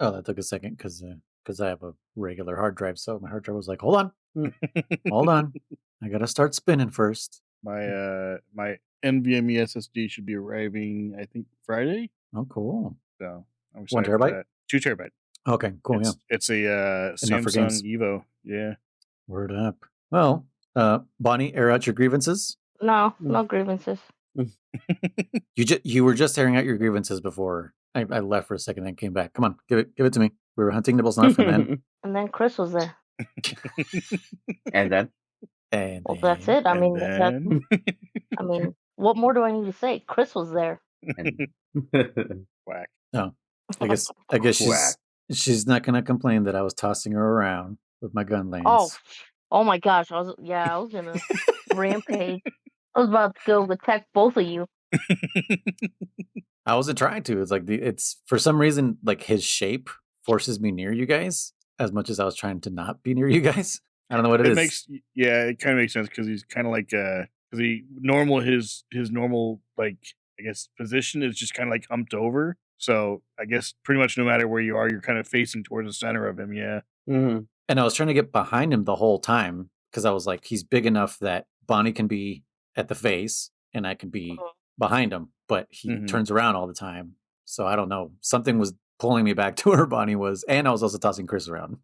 Oh, that took a second because I have a regular hard drive. So my hard drive was like, hold on, hold on. I got to start spinning first. My NVMe SSD should be arriving, I think, Friday. Oh, cool. So I'm 1 excited for terabyte? that. 2 terabyte. Okay, cool. It's a Enough for Samsung games. Evo. Yeah. Word up. Well, Bonnie, air out your grievances. No grievances. You were just airing out your grievances before I left for a second and came back. Come on, give it to me. We were hunting Nibelsnarf and then Kriss was there. And then? Well, that's it. I mean, what more do I need to say? Kriss was there. Whack. No, I guess she's not gonna complain that I was tossing her around with my gun lanes. Oh my gosh! I was gonna rampage. I was about to go attack both of you. I wasn't trying to. It's like it's for some reason like his shape forces me near you guys as much as I was trying to not be near you guys. I don't know what it is. It kind of makes sense because he's kind of like because his normal like I guess position is just kind of like humped over. So I guess pretty much no matter where you are, you're kind of facing towards the center of him. Yeah. Mm-hmm. And I was trying to get behind him the whole time because I was like, he's big enough that Bonnie can be at the face and I can be behind him, but he turns around all the time. So I don't know. Something was pulling me back to where Bonnie was, and I was also tossing Kriss around.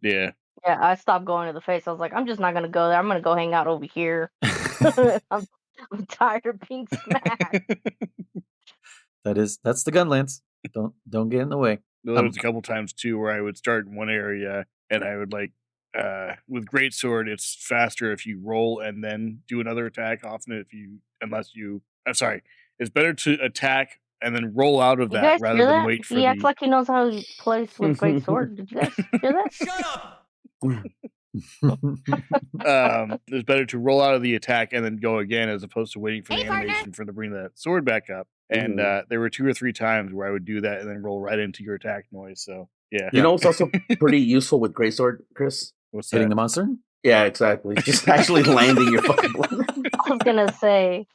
Yeah. Yeah, I stopped going to the face. I was like, I'm just not gonna go there. I'm gonna go hang out over here. I'm tired of being smacked. That's the gun lance. Don't get in the way. There was a couple times too where I would start in one area and I would like with greatsword it's faster if you roll and then do another attack. It's better to attack and then roll out of that rather than wait for He acts like he knows how he plays with greatsword. Did you guys hear that? Shut up! It's better to roll out of the attack and then go again as opposed to waiting for the animation for to bring the sword back up. And there were 2 or 3 times where I would do that and then roll right into your attack noise. So yeah. You know what's also pretty useful with greatsword, Kriss? What's hitting that? the monster? Yeah, exactly. Just actually landing your fucking blood. I was gonna say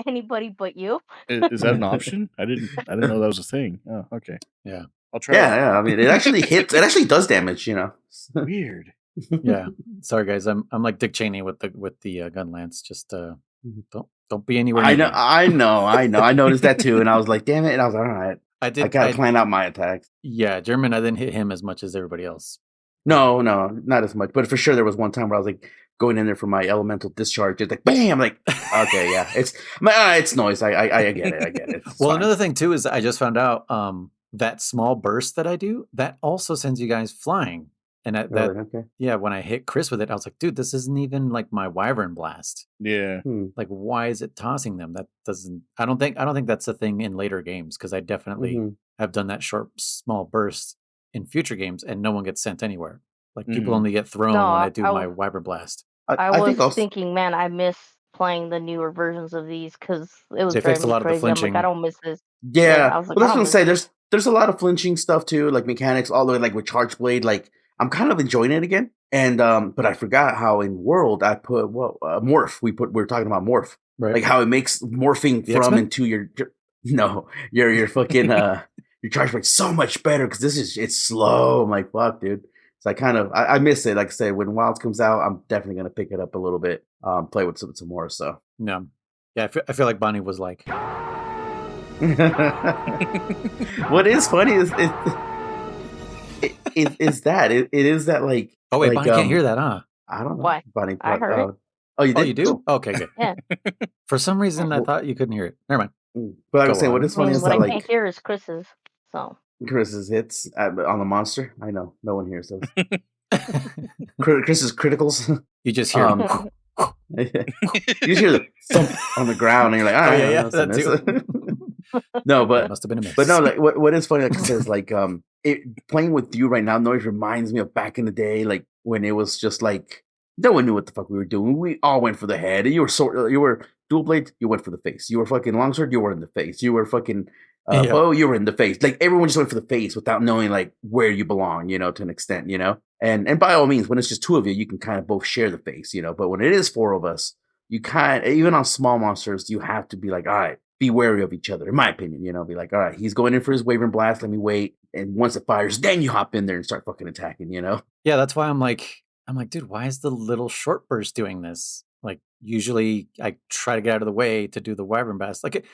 anybody but you. Is that an option? I didn't know that was a thing. Oh, okay. Yeah. I'll try. Yeah. I mean, it actually hits. It actually does damage. Weird. Yeah. Sorry, guys. I'm like Dick Cheney with the gun lance. Just don't be anywhere. I know. I noticed that too, and I was like, "Damn it!" And I was like, "All right, I gotta plan out my attacks." Yeah, German. I didn't hit him as much as everybody else. No, not as much. But for sure, there was one time where I was like going in there for my elemental discharge. It's like, bam! Like, okay, yeah, it's noise. I get it. It's well, fine. Another thing too is I just found out that small burst that I do that also sends you guys flying. And when I hit Kriss with it, I was like, dude, this isn't even like my Wyvern Blast. Yeah. Like, why is it tossing them? That doesn't. I don't think that's a thing in later games because I definitely have done that small burst in future games, and no one gets sent anywhere. Like people only get thrown when I do my Wyvern Blast. I was thinking, man, I miss playing the newer versions of these because it was fixed a lot crazy. of the flinching. I'm like, I don't miss this. Yeah, I was like, well, that's what I'm saying. There's a lot of flinching stuff too, like mechanics, all the way like with Charge Blade. Like I'm kind of enjoying it again, and but I forgot how in World I put morph. We were talking about morph, right? Like how it makes morphing from X-Men? Into your fucking your Charge Blade so much better because it's slow. I'm like, fuck, dude. So I miss it. Like I say, when Wilds comes out, I'm definitely gonna pick it up a little bit, play with some more. So yeah, I feel like Bonnie was like. What is funny is that it is that like. Oh wait, Bonnie can't hear that, huh? I don't know. Why? Bonnie, I heard it. Oh, you did? Oh, you do? Okay, good. Yeah. For some reason, I thought you couldn't hear it. Never mind. But I was saying, what is funny is that what I can't hear is Kriss's. So. Kriss's hits on the monster. I know no one hears those. Kriss's criticals. You just hear. You just hear the thump on the ground, and you're like, "Oh yeah, that too." No, but must have been a miss. But no, like what is funny, like I said, is like playing with you right now. Noise reminds me of back in the day, like when it was just like no one knew what the fuck we were doing. We all went for the head. You were dual blade, you went for the face. You were fucking longsword, you were in the face. You were fucking bow, you were in the face. Like everyone just went for the face without knowing like where you belong, to an extent, And by all means, when it's just 2 of you, you can kind of both share the face, But when it is 4 of us, you even on small monsters, you have to be like, all right, be wary of each other, in my opinion. Be like, all right, he's going in for his Wyvern Blast. Let me wait, and once it fires, then you hop in there and start fucking attacking. Yeah, that's why I'm like, dude, why is the little short burst doing this? Like, usually I try to get out of the way to do the Wyvern Blast. Like,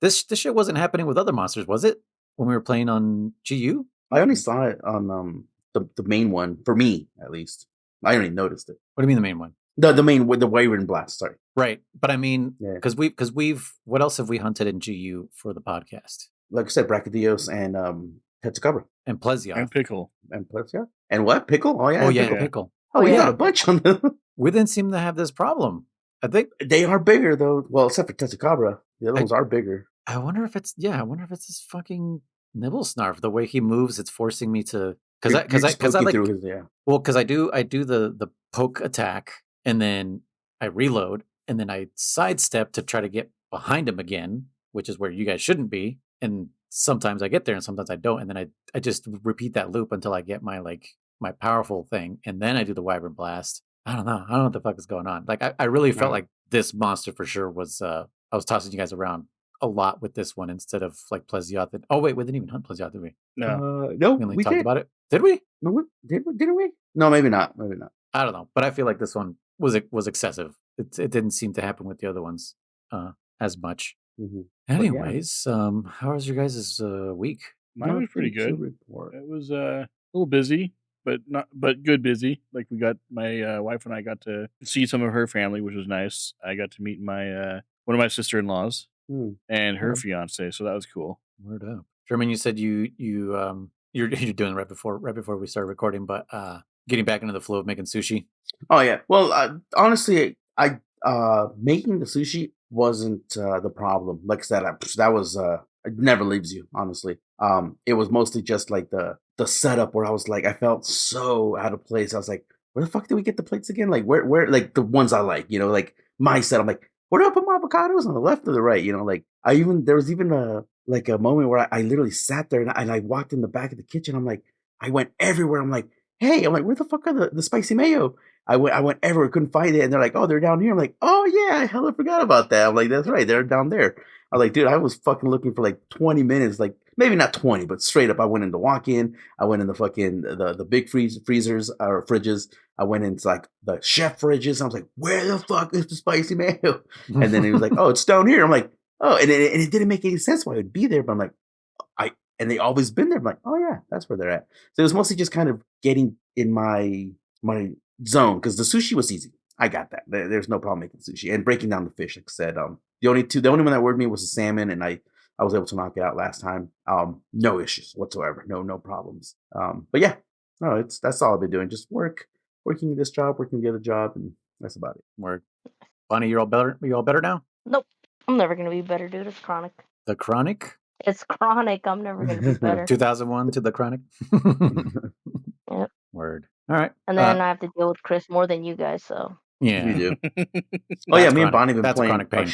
this shit wasn't happening with other monsters, was it? When we were playing on GU? I only saw it on the main one, for me at least. I only noticed it. What do you mean the main one? The main with the Wyvern Blast, sorry. Right, but I mean, Yeah. because we've what else have we hunted in GU for the podcast? Like I said, Brachydios and Tetsukabra. And Plesioth. And Pickle. And Plesioth. And what? Pickle? Oh, yeah. Oh, yeah, Pickle. Pickle. Oh, we got a bunch on them. We didn't seem to have this problem. I think they are bigger, though. Well, except for Tetsukabra. The other ones are bigger. I wonder if it's this fucking Nibelsnarf. The way he moves, it's forcing me to... Because I like... Well, because I do the poke attack, and then I reload, and then I sidestep to try to get behind him again, which is where you guys shouldn't be. And sometimes I get there, and sometimes I don't. And then I just repeat that loop until I get my powerful thing, and then I do the Wyvern Blast. I don't know what the fuck is going on. Like I really felt like this monster for sure was. I was tossing you guys around a lot with this one instead of like Plesioth. Oh wait, we didn't even hunt Plesioth, did we? No, no, we only talked about it. Did we? No, didn't we? No, maybe not. Maybe not. I don't know, but I feel like this one was excessive. It didn't seem to happen with the other ones as much. Mm-hmm. Anyways, how was your guys' week? Mine was pretty good. It was a little busy, but good busy. Like we got my wife and I got to see some of her family, which was nice. I got to meet my one of my sister-in-laws and her fiance, so that was cool. Word up, Sherman. You said you're doing it right before we started recording, but getting back into the flow of making sushi. Oh yeah. Well, honestly, I making the sushi wasn't the problem. Like I said, that was it never leaves you. Honestly, it was mostly just like the setup where I was like, I felt so out of place. I was like, where the fuck did we get the plates again? Like where like the ones I like, like my set. I'm like, where do I put my avocados, on the left or the right? Like there was even a moment where I literally sat there and I walked in the back of the kitchen. I'm like, I went everywhere. I'm like, hey, where the fuck are the spicy mayo? I went everywhere, couldn't find it, and they're like, oh, they're down here. I'm like, oh yeah, I hella forgot about that. I'm like, that's right, they're down there. I was like, dude, I was fucking looking for like 20 minutes, like maybe not 20, but straight up, I went in the walk-in, I went in the fucking the big freezers or fridges, I went into like the chef fridges. I was like, where the fuck is the spicy mayo? And then he was like, oh, it's down here. I'm like, oh, and it didn't make any sense why it would be there, but I'm like, and they always been there. I'm like, oh yeah, that's where they're at. So it was mostly just kind of getting in my zone, because the sushi was easy. I got that. There's no problem making sushi and breaking down the fish. Like I said, the only one that worried me was the salmon, and I was able to knock it out last time. No issues whatsoever. No problems. But yeah, no, that's all I've been doing. Just working this job, working the other job, and that's about it. Word. Bonnie, you're all better. You all better now? Nope, I'm never gonna be better, dude. It's chronic. The chronic? It's chronic. I'm never gonna be better. 2001 to the chronic. Yep. Word. All right. And then I have to deal with Kriss more than you guys. So yeah, you do. Oh yeah, me and Bonnie have been playing. Chronic pain.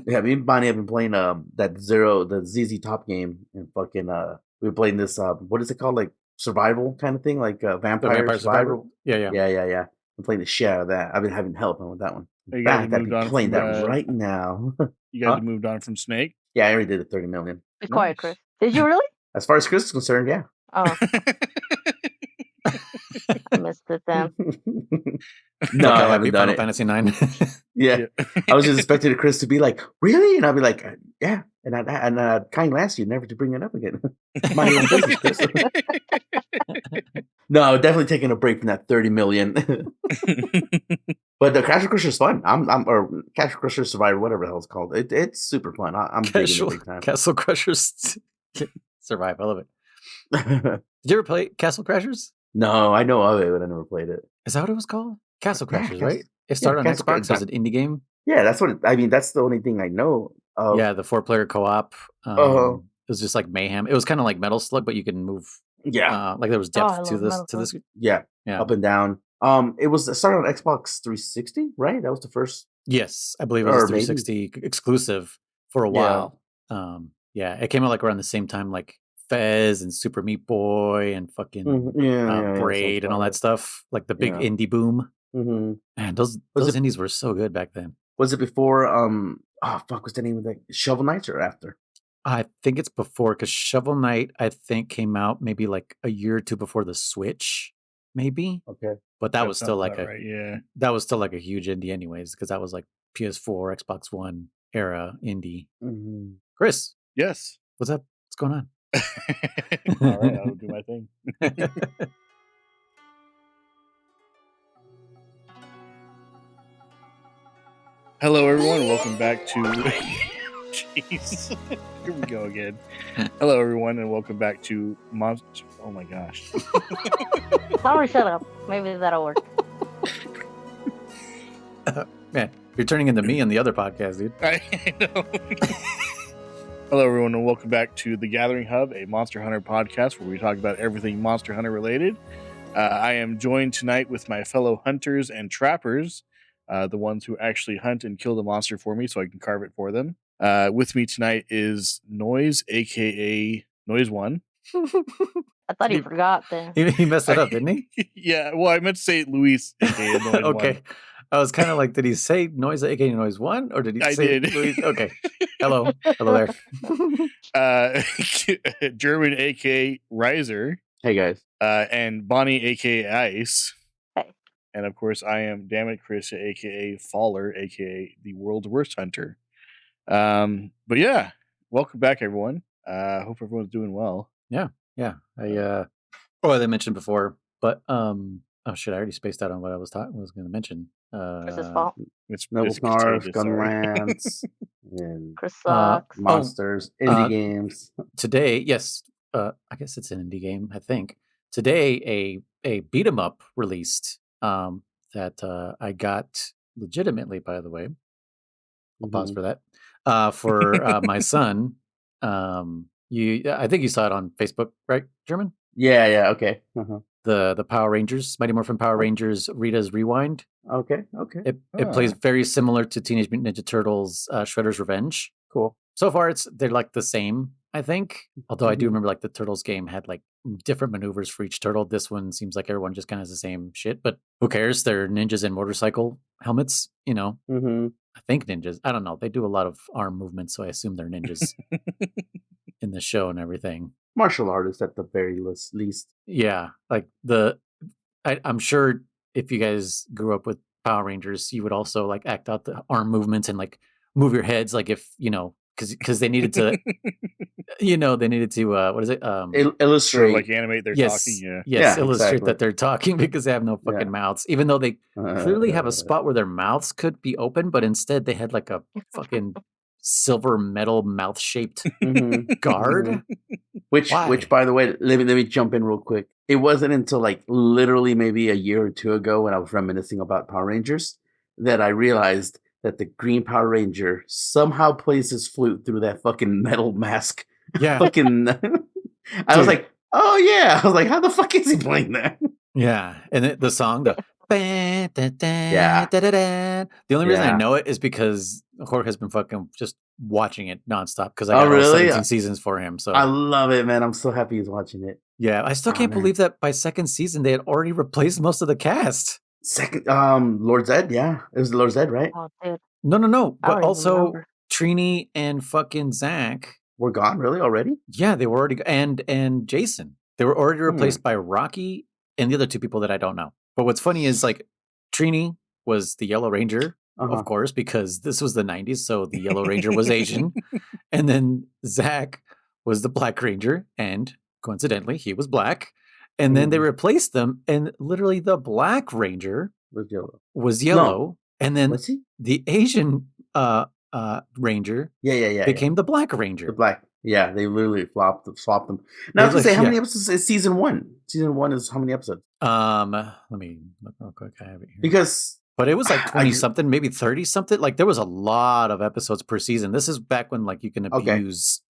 Yeah, me and Bonnie have been playing the ZZ Top game, and fucking we were playing this what is it called, like survival kind of thing, like vampire survival. Yeah. I'm playing the shit out of that. I've been having hell with that one. You guys I'd be playing that right now. You guys moved on from Snake? Yeah, I already did the 30 million. be quiet, Kriss. Did you really? As far as Kriss is concerned, yeah. Oh, I missed it then. No, I haven't done Final it. Fantasy 9. Yeah. I was just expecting Kriss to be like, really? And I'd be like, yeah. And I kind of asked you never to bring it up again. My own business, Kriss. No, definitely taking a break from that 30 million. But the Castle Crusher is fun. Or Castle Crusher Survivor, whatever the hell it's called. It's super fun. I'm digging it big time. Castle Crushers Survive. I love it. Did you ever play Castle Crashers? No, I know of it, but I never played it. Is that what it was called? Castle Crashers, right? It started on Xbox as an indie game. Yeah, that's what that's the only thing I know of. Yeah, the 4-player co-op. It was just like mayhem. It was kind of like Metal Slug, but you can move. Yeah, like there was depth to this. Yeah, up and down. It started on Xbox 360, right? That was the first. Yes, I believe it was 360 exclusive for a while. Yeah, it came out like around the same time, like Fez and Super Meat Boy and fucking Braid and all that stuff, like the big indie boom. Man, those indies were so good back then. Was it before what's the name of that? Shovel Knights or after? I think it's before, because Shovel Knight, I think, came out maybe like a year or two before the Switch, maybe. Okay. But that was still like right, that was still like a huge indie anyways, because that was like PS4, Xbox One era indie. Mm-hmm. Chris, Yes. what's up? What's going on? All right, I'll do my thing. Hello, everyone. Welcome back to. Jeez, here we go again. Hello, everyone, and welcome back to Monster. Oh my gosh. Sorry, shut up. Maybe that'll work. Man, you're turning into me on the other podcast, dude. I know. Hello, everyone, and welcome back to The Gathering Hub, a Monster Hunter podcast where we talk about everything Monster Hunter related. I am joined tonight with my fellow hunters and trappers, the ones who actually hunt and kill the monster for me so I can carve it for them. With me tonight is Noise, aka Noise One. I thought he forgot then. He messed it up, didn't he? Yeah, well, I meant to say Luis, aka Noise Okay. One. I was kind of like, did he say Noise, aka Noise One, or did he I say did. Luis? Okay. Hello there. German, aka Riser. Hey guys. And Bonnie, aka Ice. Hey. And of course, I am Dammit Kriss, aka Faller, aka the world's worst hunter. But yeah, welcome back, everyone. Hope everyone's doing well. Yeah. I mentioned before, but oh shit, I already spaced out on what I was going to mention. It's his fault. It's Nibelsnarf, contagious, sorry. Gunlance, and Chris sucks. monsters, indie games. Today, yes, I guess it's an indie game. I think today a beat 'em up released that I got legitimately. By the way, I'll pause for that. For my son, I think you saw it on Facebook, right, German? Yeah, okay. The Power Rangers, Mighty Morphin Power Rangers, Rita's Rewind. Okay. It plays very similar to Teenage Mutant Ninja Turtles, Shredder's Revenge. Cool. So far, they're like the same, I think. Although I do remember like the Turtles game had like different maneuvers for each turtle. This one seems like everyone just kind of has the same shit. But who cares? They're ninjas in motorcycle helmets, you know. Mm-hmm. I think ninjas. I don't know. They do a lot of arm movements, so I assume they're ninjas in the show and everything. Martial artists at the very least. Yeah, like I'm sure if you guys grew up with Power Rangers, you would also like act out the arm movements and like move your heads, like if because they needed to, what is it? Illustrate, sort of like animate their talking. Yes, illustrate exactly. that they're talking because they have no fucking mouths, even though they clearly have a spot where their mouths could be open, but instead they had like a fucking silver metal mouth shaped guard. Which, by the way, let me jump in real quick. It wasn't until like literally maybe a year or two ago when I was reminiscing about Power Rangers that I realized that the Green Power Ranger somehow plays his flute through that fucking metal mask. Yeah. Fucking. I was like, oh yeah. I was like, how the fuck is he playing that? Yeah, and the song, the only reason I know it is because Jorge has been fucking just watching it nonstop because I got all 17 seasons for him. So I love it, man. I'm so happy he's watching it. Yeah, I still can't believe that by second season they had already replaced most of the cast. Second, Lord Zed, yeah, it was Lord Zed, right? Oh, dude. No, but also Trini and fucking Zach were gone. Really, already? Yeah, they were already, and Jason, they were already replaced by Rocky and the other two people that I don't know. But what's funny is like Trini was the Yellow Ranger, of course, because this was the 90s, so the Yellow Ranger was Asian, and then Zach was the Black Ranger, and coincidentally, he was black. And then they replaced them, and literally the Black Ranger was yellow. No. And then the Asian Ranger became the Black Ranger. The Black, they literally swapped them. Now I was gonna say, how many episodes is season one? Season one is how many episodes? Let me look real quick. I have it here. But it was like 20 something, maybe 30 something. Like there was a lot of episodes per season. This is back when like you can abuse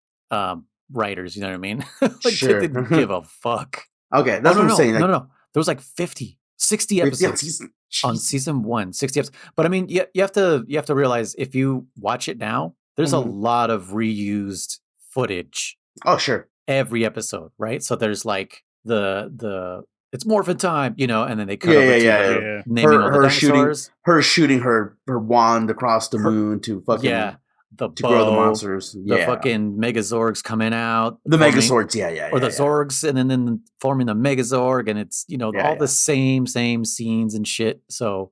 writers, you know what I mean? Like they didn't give a fuck. Okay, that's what I'm saying. No. There was like 50, 60 episodes on season 1, 60 episodes. But I mean, you have to realize if you watch it now, there's a lot of reused footage. Oh, sure. Every episode, right? So there's like the it's morphin time, you know, and then they cut over to naming all the dinosaurs. Her shooting her wand across the moon to fucking the to grow the bow, monsters. the Yeah, fucking Megazorgs coming out, the forming, Megazords. Yeah, or the yeah. Zorgs, and then forming the Megazorg, and it's all the same scenes and shit. So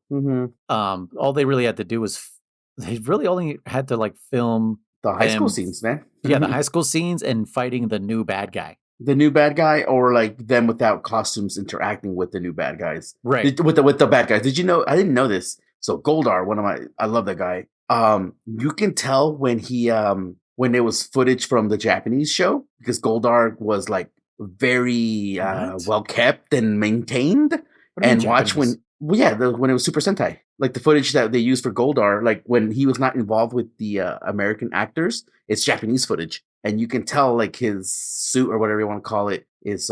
all they really had to do was they really only had to like film the high school scenes, man. Yeah, the high school scenes and fighting the new bad guy. The new bad guy, or like them without costumes interacting with the new bad guys. Right. With the bad guys. Did you know? I didn't know this. So Goldar, I love that guy. You can tell when when it was footage from the Japanese show, because Goldar was like very well kept and maintained. And watch when when it was Super Sentai, like the footage that they used for Goldar, like when he was not involved with the American actors, it's Japanese footage. And you can tell like his suit or whatever you want to call it is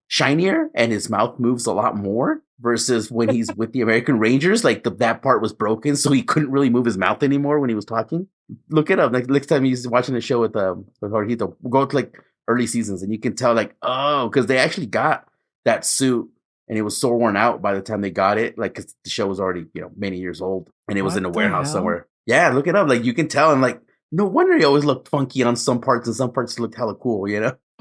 shinier, and his mouth moves a lot more versus when he's with the American Rangers. Like that part was broken, so he couldn't really move his mouth anymore when he was talking. Look it up. Like next time he's watching the show with Jorgito, go to like early seasons, and you can tell like, oh, because they actually got that suit, and it was so worn out by the time they got it. Like, cause the show was already many years old, and it was in a warehouse somewhere. Yeah, look it up. Like you can tell, and like. No wonder he always looked funky on some parts, and some parts looked hella cool,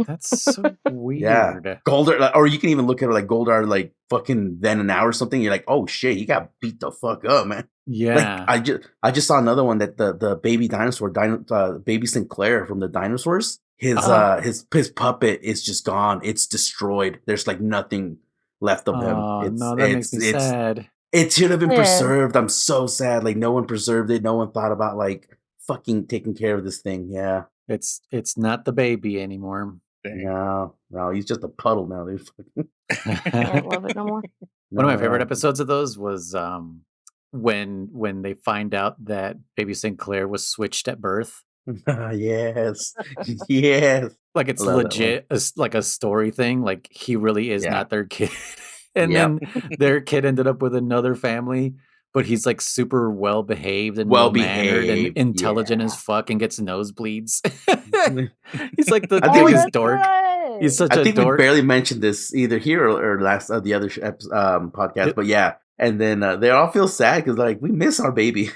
That's so weird. Yeah. Goldar, or you can even look at it like Goldar, like fucking then and now or something. You're like, oh shit, he got beat the fuck up, man. Yeah. Like I just saw another one that the baby dinosaur, baby Sinclair from the dinosaurs, his puppet is just gone. It's destroyed. There's like nothing left of him. No, that makes me sad. It should have been preserved. I'm so sad. Like no one preserved it. No one thought about like fucking taking care of this thing. Yeah, it's not the baby anymore. No, he's just a puddle now. I can't love it no more. One of my favorite episodes of those was when they find out that baby Sinclair was switched at birth. Yes. Like it's legit like a story thing. Like he really is not their kid. And then their kid ended up with another family. But he's like super well behaved and well mannered and intelligent as fuck, and gets nosebleeds. He's like the biggest dork. Right. He's such a dork. I think we barely mentioned this either here or last the other podcast, but yeah. And then they all feel sad because like we miss our baby.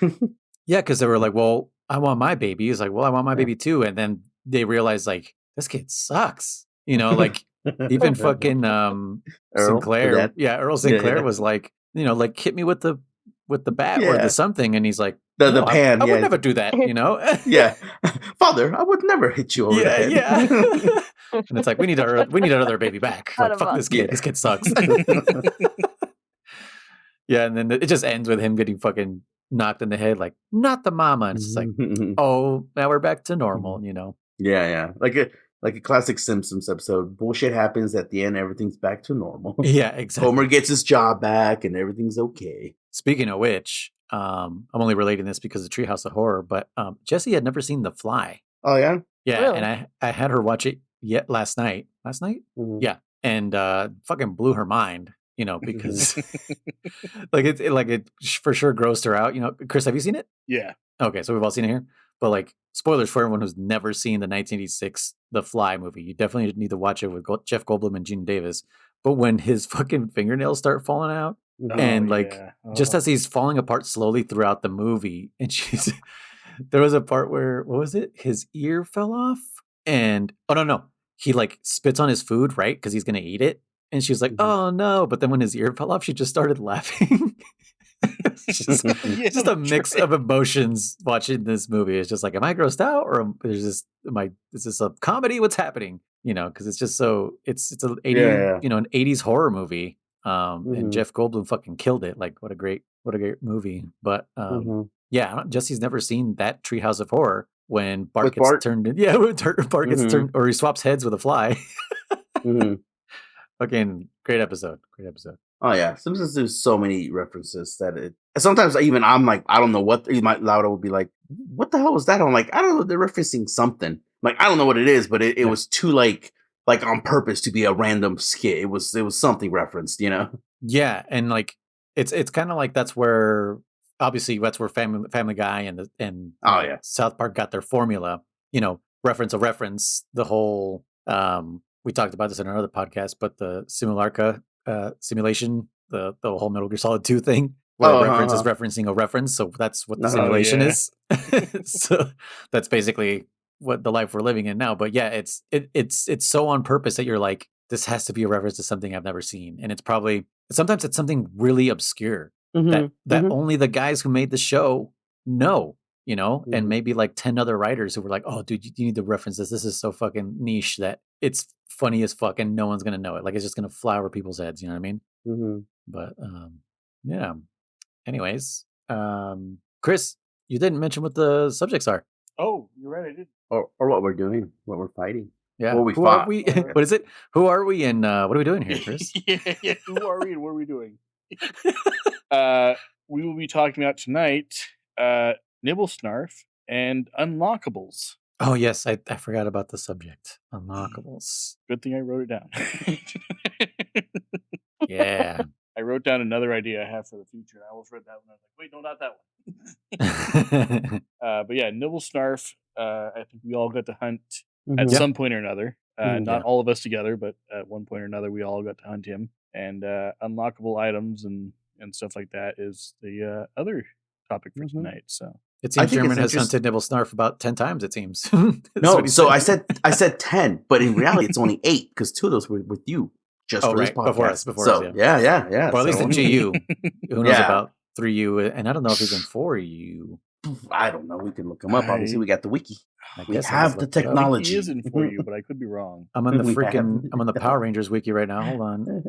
Yeah, because they were like, "Well, I want my baby." He's like, "Well, I want my baby too." And then they realize like this kid sucks. Like even fucking Sinclair. Earl Sinclair was like, like hit me with the bat or the something, and he's like the pan. I would never do that, Yeah, Father, I would never hit you over the head. Yeah. And it's like we need another baby back. Like, fuck this kid. This kid sucks. Yeah, and then it just ends with him getting fucking knocked in the head, like not the mama, and it's just like, oh, now we're back to normal, Yeah, like a classic Simpsons episode. Bullshit happens at the end. Everything's back to normal. Yeah, exactly. Homer gets his job back, and everything's okay. Speaking of which, I'm only relating this because of Treehouse of Horror, but Jessie had never seen The Fly. Oh yeah, yeah, really? And I had her watch it last night. Mm-hmm. Yeah, and fucking blew her mind. Because like it for sure grossed her out. Chris, have you seen it? Yeah. Okay, so we've all seen it here. But like spoilers for everyone who's never seen the 1986 The Fly movie. You definitely need to watch it with Jeff Goldblum and Gene Davis. But when his fucking fingernails start falling out, and just as he's falling apart slowly throughout the movie, and there was a part where, what was it? His ear fell off, and no, he like spits on his food, right? Because he's gonna eat it, and she was like, "Oh no!" But then when his ear fell off, she just started laughing. It's just a mix of emotions watching this movie. It's just like, am I grossed out, or is this a comedy? What's happening? Because it's just so it's an 80s horror movie. And Jeff Goldblum fucking killed it. Like what a great movie. But Jesse's never seen that Treehouse of Horror when Bart gets turned in. Yeah, when Bart gets turned, or he swaps heads with a fly. Fucking great episode. Oh yeah, Simpsons do so many references that sometimes I'm like, I don't know what. Lauda would be like, what the hell was that? I'm like, I don't know, they're referencing something. Like I don't know what it is, but it was too like on purpose to be a random skit. It was something referenced, Yeah, and like it's kind of like that's where Family Guy and South Park got their formula. Reference the whole. We talked about this in another podcast, but the simulation, the whole Metal Gear Solid 2 thing. where a reference is referencing a reference. So that's what the simulation is. So that's basically what the life we're living in now. But yeah, it's so on purpose that you're like, this has to be a reference to something I've never seen. And it's probably, sometimes it's something really obscure that only the guys who made the show know, you know, and maybe like 10 other writers who were like, oh, dude, you need to reference this. This is so fucking niche that it's funny as fuck and no one's going to know it. Like, it's just going to fly over people's heads. You know what I mean? But yeah. Anyways, Kriss, you didn't mention what the subjects are. Oh, you're right. I did. Or what we're doing, what we're fighting. Yeah. What we Who fought. are we? What is it? Who are we and what are we doing here, Kriss? yeah. Who are we and what are we doing? We will be talking about tonight Nibelsnarf and Unlockables. Oh, yes. I forgot about the subject. Unlockables. Good thing I wrote it down. Yeah. I wrote down another idea I have for the future. I almost read that one. I was like, wait, no, not that one. But yeah, Nibelsnarf, I think we all got to hunt at some point or another. Not all of us together, but at one point or another, we all got to hunt him. And unlockable items and stuff like that is the other topic for tonight. So it seems German has hunted Nibelsnarf about 10 times, it seems. No, so I said 10, but in reality, it's only 8 because 2 of those were with you. Just for this podcast. Before us, yeah. Well, at least in GU. Who knows about 3U? And I don't know if he's in 4U. I don't know. We can look him up. Obviously, we got the wiki. We guess have the technology. He is in 4U, but I could be wrong. I'm on the Power Rangers wiki right now. Hold on.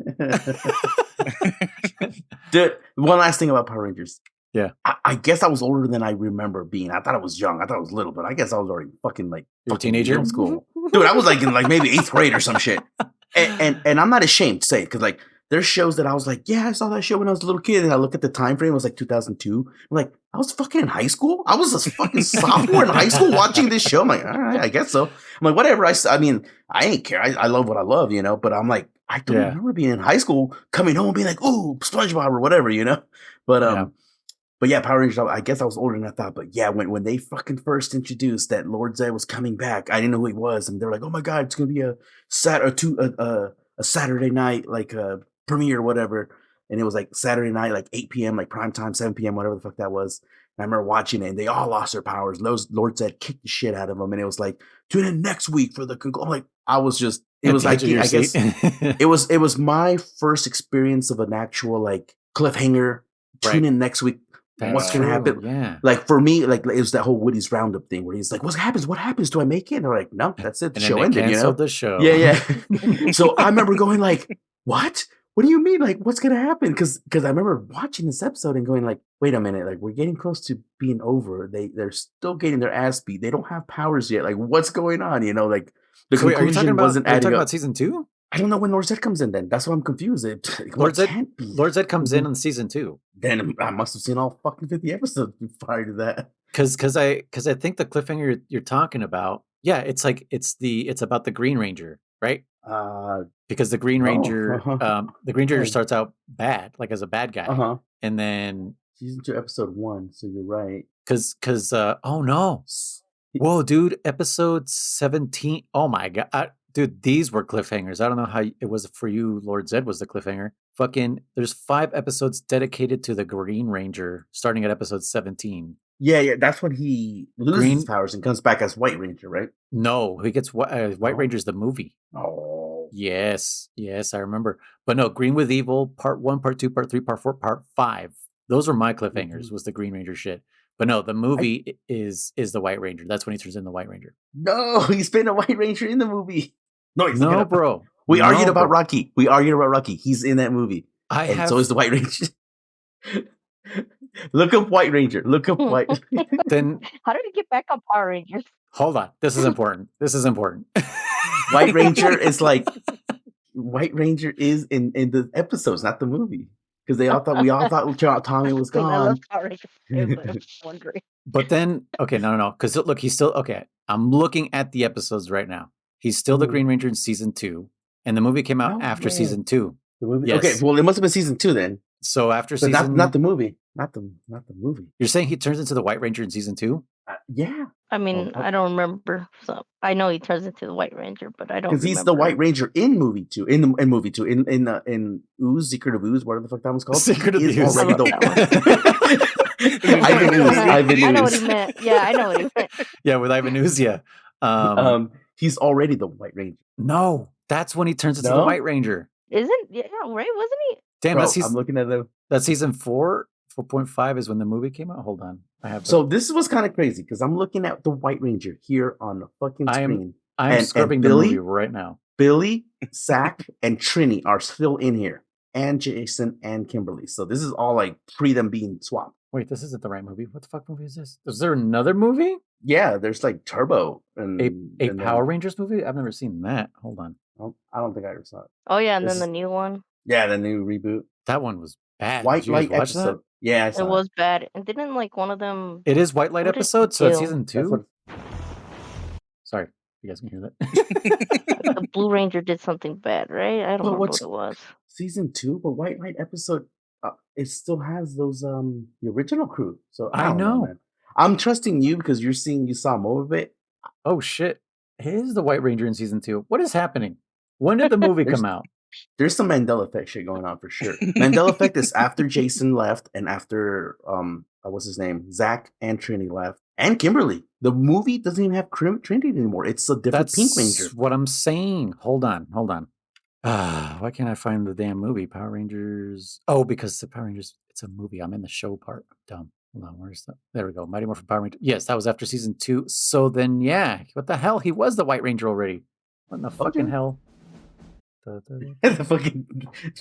Dude, one last thing about Power Rangers. Yeah. I guess I was older than I remember being. I thought I was young. I thought I was little, but I guess I was already fucking like a teenager in school. Dude, I was like in like maybe 8th grade or some shit. And I'm not ashamed to say it because like there's shows that I was like, yeah, I saw that show when I was a little kid, and I look at the time frame, it was like 2002. I'm like, I was fucking in high school. I was a fucking sophomore in high school watching this show. I'm like, all right, I guess so. I'm like, whatever. I mean, I ain't care. I love what I love, you know. But I'm like, I don't remember being in high school, coming home and being like, ooh, SpongeBob or whatever, you know. But But yeah, Power Rangers, I guess I was older than I thought. But yeah, when they fucking first introduced that Lord Zed was coming back, I didn't know who he was. And they're like, oh my God, it's going to be a Saturday night, like a premiere or whatever. And it was like Saturday night, like 8 p.m., like prime time, 7 p.m., whatever the fuck that was. And I remember watching it and they all lost their powers. Lord Zed kicked the shit out of them. And it was like, tune in next week for the conclusion. Like, I was just, it was like, I guess it was my first experience of an actual like cliffhanger. Tune in next week. What's going to happen? Yeah. Like for me, like it was that whole Woody's Roundup thing where he's like, what happens? What happens? Do I make it? And they're like, no, that's it. The show ended, you know? The show. Yeah. So I remember going like, what? What do you mean? Like, what's going to happen? Because I remember watching this episode and going like, wait a minute. Like, we're getting close to being over. They're still getting their ass beat. They don't have powers yet. Like, what's going on? You know, like the conclusion wasn't adding up. Are you talking about season 2? I don't know when Lord Zed comes in then. That's why I'm confused. Lord Zed comes in season 2. Then I must have seen all fucking 50 episodes prior to that. Because I think the cliffhanger you're talking about, it's like it's about the Green Ranger, right? Because the Green Ranger starts out bad, like as a bad guy, and then season 2, episode 1. So you're right. Because oh no, whoa, dude, episode 17. Oh my God. Dude, these were cliffhangers. I don't know how it was for you. Lord Zed was the cliffhanger. Fucking, there's 5 episodes dedicated to the Green Ranger, starting at episode 17. Yeah. That's when he loses his powers and comes back as White Ranger, right? No, he gets White Ranger's the movie. Oh. Yes, I remember. But no, Green with Evil, part 1, part 2, part 3, part 4, part 5. Those were my cliffhangers, was the Green Ranger shit. But no, the movie is the White Ranger. That's when he turns into the White Ranger. No, he's been a White Ranger in the movie. No, bro. We argued about Rocky. He's in that movie. So is the White Ranger. Look up White Ranger. Then how did he get back on Power Rangers? Hold on. This is important. White Ranger is like White Ranger is in the episodes, not the movie. Because we all thought Tommy was gone. I love Power Rangers, but I'm wondering. But then, okay, no. Because look, he's still okay. I'm looking at the episodes right now. He's still the Green Ranger in season 2, and the movie came out after season 2. The movie, yes. Okay. Well, it must have been season 2 then. So after season, not the movie, not the movie. You're saying he turns into the White Ranger in season 2? Yeah. I mean, I don't remember. So I know he turns into the White Ranger, but I don't because he's the White Ranger in movie 2. In movie 2, in Ooze, Secret of Ooze, whatever the fuck that one's called. Secret of He is Ooze. already I Ivan Ooze. I know what he meant. Yeah, I know what he meant. Yeah, with Ivan Ooze, yeah. He's already the White Ranger. No, that's when he turns into the No? White Ranger. Isn't right? Wasn't he? Damn, Bro, that's I'm looking at them. that's season 4. 4.5 is when the movie came out. Hold on, I have. So this was kind of crazy because I'm looking at the White Ranger here on the fucking screen. I'm scrubbing the movie right now. Billy, Zach, and Trini are still in here, and Jason and Kimberly. So this is all like pre them being swapped. Wait, this isn't the right movie. What the fuck movie is this? Is there another movie? Yeah, there's like Turbo and a Power Rangers movie. I've never seen that. Hold on. I don't think I ever saw it. Oh yeah, and then the new one. Yeah, the new reboot. That one was bad. White Light episode. That? Yeah, I saw it was bad. And didn't like one of them. It is White Light episode, so it's season 2. Sorry, you guys can hear that. The Blue Ranger did something bad, right? I don't remember what it was. Season 2, but White Light episode. It still has those the original crew. So I don't know, man. I'm trusting you because you saw more of it. Oh shit! He is the White Ranger in season 2. What is happening? When did the movie come out? There's some Mandela Effect shit going on for sure. Mandela Effect is after Jason left and after what's his name? Zach and Trini left. And Kimberly. The movie doesn't even have Trinity anymore. It's a different Pink Ranger. That's what I'm saying. Hold on. Why can't I find the damn movie? Power Rangers. Oh, because the Power Rangers, it's a movie. I'm in the show part. I'm dumb. Hold on, where's that? There we go. Mighty Morphin Power Rangers. Yes, that was after season 2. So then, yeah. What the hell? He was the White Ranger already. What in the fucking hell? The fucking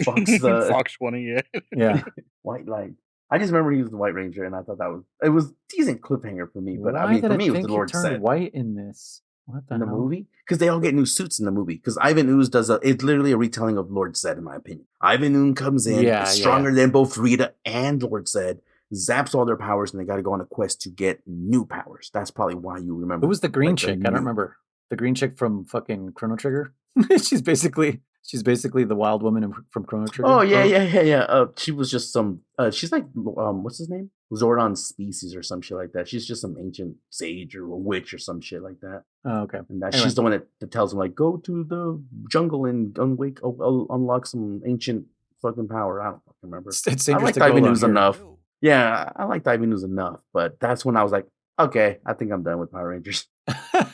Fox, Fox 20, yeah. White Light. I just remember he was the White Ranger, and I thought it was a decent cliffhanger for me. But I mean, for me, it was the Lord said white in this. What the in the hell? movie? Because they all get new suits in the movie. Because Ivan Ooze it's literally a retelling of Lord Zed, in my opinion. Ivan Ooze comes in, stronger than both Rita and Lord Zed, zaps all their powers, and they got to go on a quest to get new powers. That's probably why you remember. Who was the green chick? I don't remember. The green chick from fucking Chrono Trigger. She's basically the wild woman from Chrono Trigger. Oh yeah. She was just some. She's like what's his name? Zordon's species or some shit like that. She's just some ancient sage or a witch or some shit like that. Oh, okay. And she's the one that tells him like, go to the jungle and unlock some ancient fucking power. I don't fucking remember. It's I liked Ivan Ooze enough. Yeah, I liked Ivan Ooze enough, but that's when I was like, okay, I think I'm done with Power Rangers.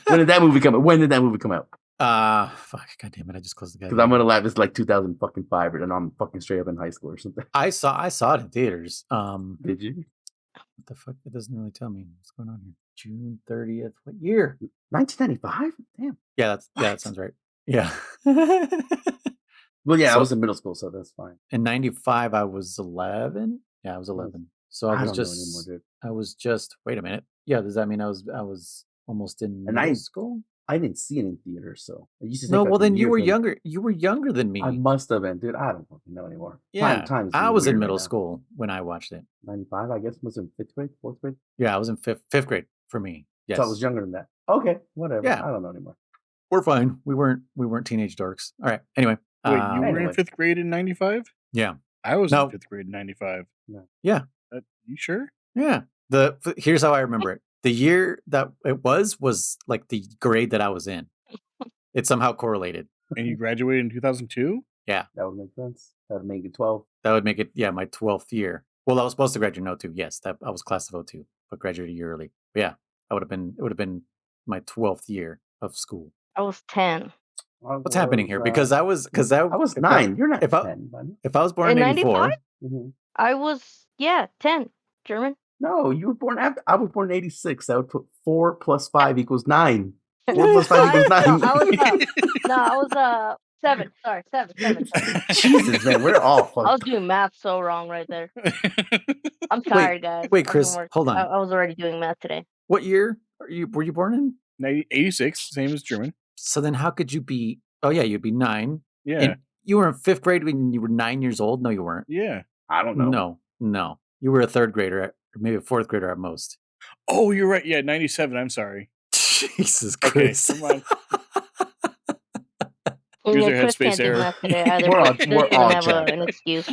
When did that movie come out? Fuck, god damn it! I just closed the guy. Because I'm gonna laugh. It's like 2005, and I'm fucking straight up in high school or something. I saw it in theaters. Did you? What the fuck? It doesn't really tell me what's going on here. June 30th. What year? 1995. Damn. Yeah, that sounds right. Yeah. Well, yeah, I was in middle school, so that's fine. In 95, I was 11. Yeah, I was 11. So I was just. Know anymore, dude. I was just. Wait a minute. Yeah, does that mean I was almost in middle school? I didn't see it in theater, so I used to. No, well then you were younger. You were younger than me. I must have been, dude. I don't fucking know anymore. Yeah, I was in middle school when I watched it. 95, I guess. Was it 5th grade, 4th grade? Yeah, I was in fifth grade for me. Yes, so I was younger than that. Okay, whatever. Yeah, I don't know anymore. We're fine. We weren't teenage dorks. All right. Anyway, wait, you were in 5th grade in 95? Yeah, I was in 5th grade in 95. Yeah, you sure? Yeah. Here's how I remember it. The year that it was like the grade that I was in. It somehow correlated. And you graduated in 2002? Yeah. That would make sense. That would make it 12. That would make it, my 12th year. Well, I was supposed to graduate in 02. Yes, I was class of 02, but graduated a year early. But yeah, it would have been my 12th year of school. I was 10. What's happening here? Because I was 9. You're not 10, buddy. If I was born in 84. I was, 10. German? No, you were born after. I was born in 86. I would put 4 plus 5 equals 9. 4 plus 5 equals 9. I was 7. Sorry, 7. Jesus, man, we're all fucked. I was doing math so wrong right there. I'm tired, guys. Wait, Chris, hold on. I was already doing math today. What year were you born in? 86, same as German. So then how could you be... Oh, yeah, you'd be 9. Yeah. And you were in 5th grade when you were 9 years old? No, you weren't. Yeah. I don't know. No. You were a 3rd grader, or maybe a 4th grader at most. Oh, you're right. Yeah, 97. I'm sorry. Jesus Christ. Okay, come on. User headspace error. We're all Jack. An excuse.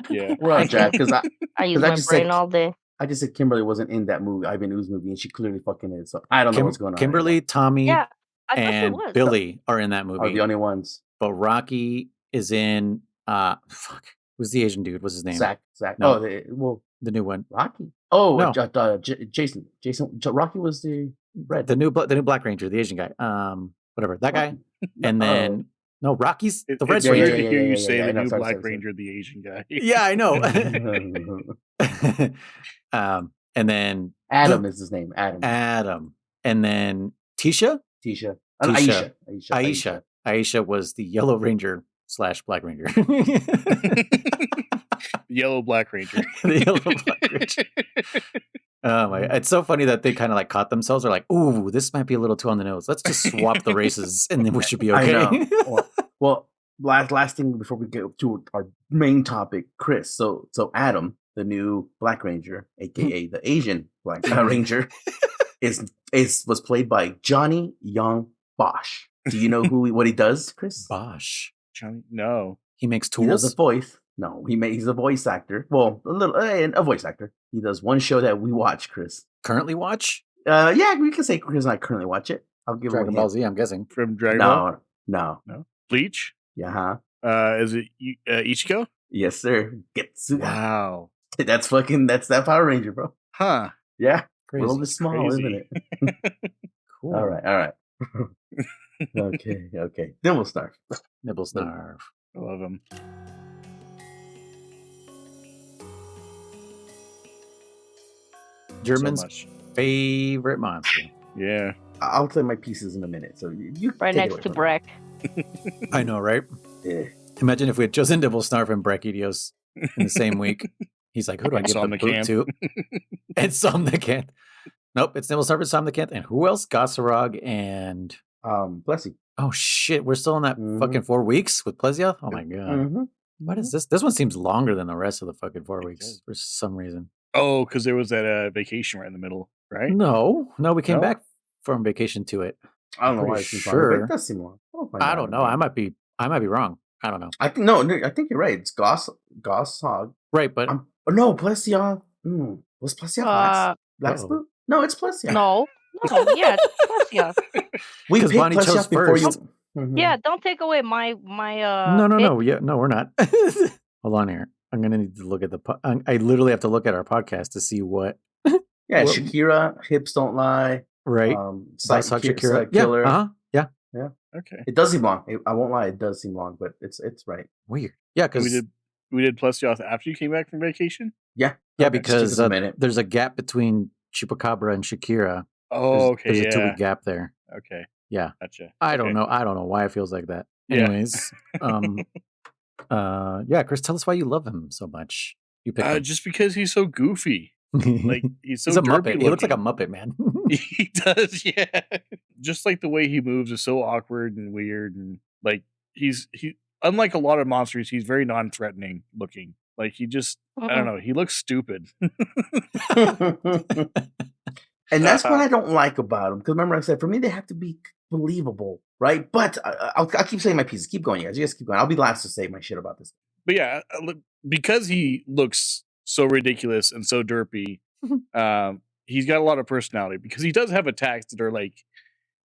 Yeah. We're all Jack because I use my brain all day. I just said Kimberly wasn't in that movie, Ivan Ooze movie, and she clearly fucking is. So I don't know what's going on. Kimberly, Tommy, Yeah, I thought she and was. Billy are in that Are movie. the only ones. But Rocky is in. Fuck. Who's the Asian dude? What's his name? Zach. No. Oh, the new one. Rocky. Oh, No. Jason. Rocky was the red. The new Black Ranger, the Asian guy. Whatever that guy. And then no, Rocky's the Red It's Ranger. weird to hear you say the new Black Ranger, the Asian guy. Yeah, I know. And then Adam is his name. Adam. And then Tisha. Aisha was the Yellow Ranger / Black Ranger. Yellow Black Ranger. The Yellow Black Ranger. Oh my! It's so funny that they kind of like caught themselves. They're like, "Ooh, this might be a little too on the nose. Let's just swap the races, and then we should be okay." I know. Well, last thing before we get to our main topic, Kriss. So Adam, the new Black Ranger, aka the Asian Black Ranger, was played by Johnny Young Bosch. Do you know what he does, Kriss? Bosch. Johnny? No. He makes tools. He does a voice. No, he's a voice actor. Well, a voice actor. He does one show that we watch, Kriss. Currently watch? Yeah, we can say Chris and I currently watch it. I'll give Dragon Ball Z, I'm guessing. From Dragon Ball? No. Bleach? Yeah. Is it Ichigo? Yes, sir. Wow. That's that Power Ranger, bro. Huh. Yeah. Crazy. World is small, isn't it? Cool. All right. Okay. Nibelsnarf. Nibelsnarf. I love him. German's favorite monster. Yeah. I'll tell my pieces in a minute. So you right next to Breck. I know, right? Yeah. Imagine if we had chosen Nibelsnarf and Brachydios in the same week. He's like, who do I give the boot to? And Somnicanth. Nope, it's Nibelsnarf and Somnicanth. And who else? Gossarog and Plessy. Oh shit, we're still in that fucking 4 weeks with Plesioth? Oh my god. What is this? This one seems longer than the rest of the fucking 4 weeks for some reason. Oh, because there was that vacation right in the middle, right? No, we came back from vacation to it. I don't know why it seems long. It does seem long. I don't know. I might be wrong. I don't know. I think you're right. It's Goshog. Right, but no, Plesioth. Was Plesioth last boot? No, it's Plesioth. No, yeah, it's Plesioth. Because Bonnie chose first. Yeah, don't take away my No. Yeah, no, we're not. Hold on here. I'm gonna need to look at I literally have to look at our podcast to see what. Yeah, Shakira, hips don't lie. Right. Shakira, Killer. Yeah. Okay. It does seem long. I won't lie. It does seem long, but it's right. Weird. Yeah, because we did Plesioth after you came back from vacation. Yeah. Yeah, because there's a gap between Chupacabra and Shakira. Oh, okay. There's a 2 week gap there. Okay. Yeah. Gotcha. I don't know why it feels like that. Anyways, yeah, Kriss, tell us why you love him so much. You pick him. Just because he's so goofy. Like he's a Muppet. He looks like a Muppet, man. He does, yeah. Just like the way he moves is so awkward and weird, and like he unlike a lot of monsters, he's very non-threatening looking. Like he just I don't know, he looks stupid. And that's what I don't like about him. Because remember I said for me they have to be believable, right? But I'll keep saying my pieces. Keep going, guys. You guys keep going. I'll be last to say my shit about this. But yeah, because he looks so ridiculous and so derpy, he's got a lot of personality. Because he does have attacks that are like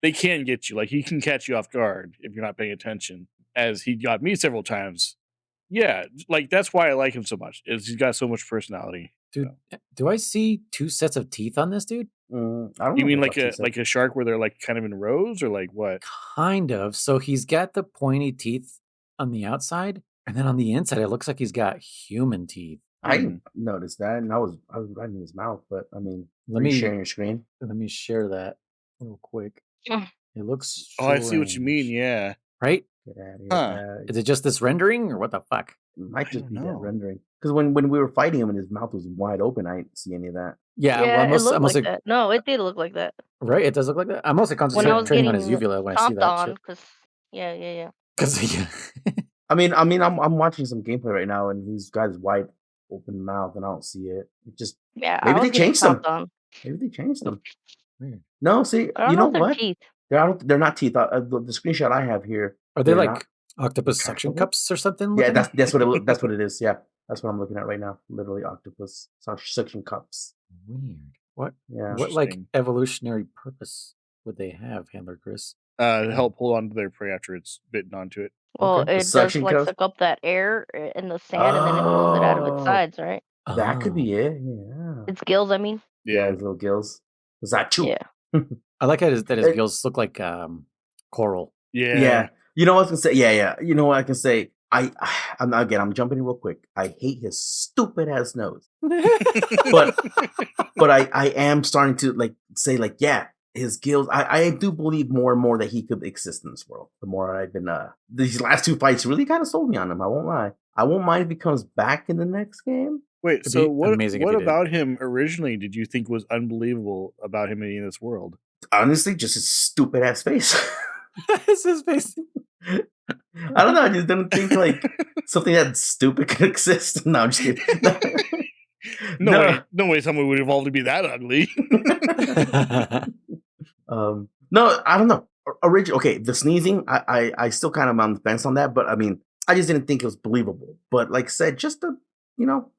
they can get you. Like he can catch you off guard if you're not paying attention. As he got me several times. Yeah, like that's why I like him so much. Is he's got so much personality. Dude, do I see 2 sets of teeth on this dude? I don't know. You mean like a shark where they're like kind of in rows, or like what? Kind of. So he's got the pointy teeth on the outside, and then on the inside it looks like he's got human teeth. I didn't notice that, and I was right in his mouth. But I mean, let me share your screen. Let me share that real quick. It looks strange. Oh, I see what you mean. Yeah. Right? Get out of here. Huh. Is it just this rendering, or what the fuck? It might just be that rendering. Because when we were fighting him and his mouth was wide open, I didn't see any of that. Yeah, it looked like that. No, it did look like that. Right, it does look like that. I'm mostly concentrating on his uvula when I see that shit. Cause, yeah. Because I mean, I'm watching some gameplay right now, and he's got his wide open mouth, and I don't see it. It just maybe they changed them. Maybe they changed them. No, see, you know what? Teeth. They're not teeth. The screenshot I have here. Are they like octopus suction cups or something? Yeah, that's what it is. Yeah, that's what I'm looking at right now. Literally octopus suction cups. Weird. What Yeah. like Interesting. evolutionary purpose would they have, Handler Chris? To help hold on to their prey after it's bitten onto it. Well, Okay. The it does suction like cup. suck up that air in the sand, and then it pulls it out of its Oh, sides, right? that could Oh. be it. Yeah. Its gills, I mean. Yeah, Yeah. his little gills. Was that true? Yeah. I like that his It- gills look like coral. Yeah. You know what I can say? Yeah. You know what I can say? I'm jumping in real quick. I hate his stupid ass nose. But I am starting to like say like, yeah, his gills. I do believe more and more that he could exist in this world. The more I've been these last two fights really kind of sold me on him. I won't lie. I won't mind if he comes back in the next game. Wait, It'd so be what amazing if what he did. about him originally did you think was unbelievable about him being in this world? Honestly, just his stupid ass face. It's his face. I don't know. I just don't think like something that stupid could exist. No, I'm just kidding. No way someone would evolve to be that ugly. No, I don't know. Okay, the sneezing, I still kind of on the fence on that, but I mean, I just didn't think it was believable. But like I said, just to,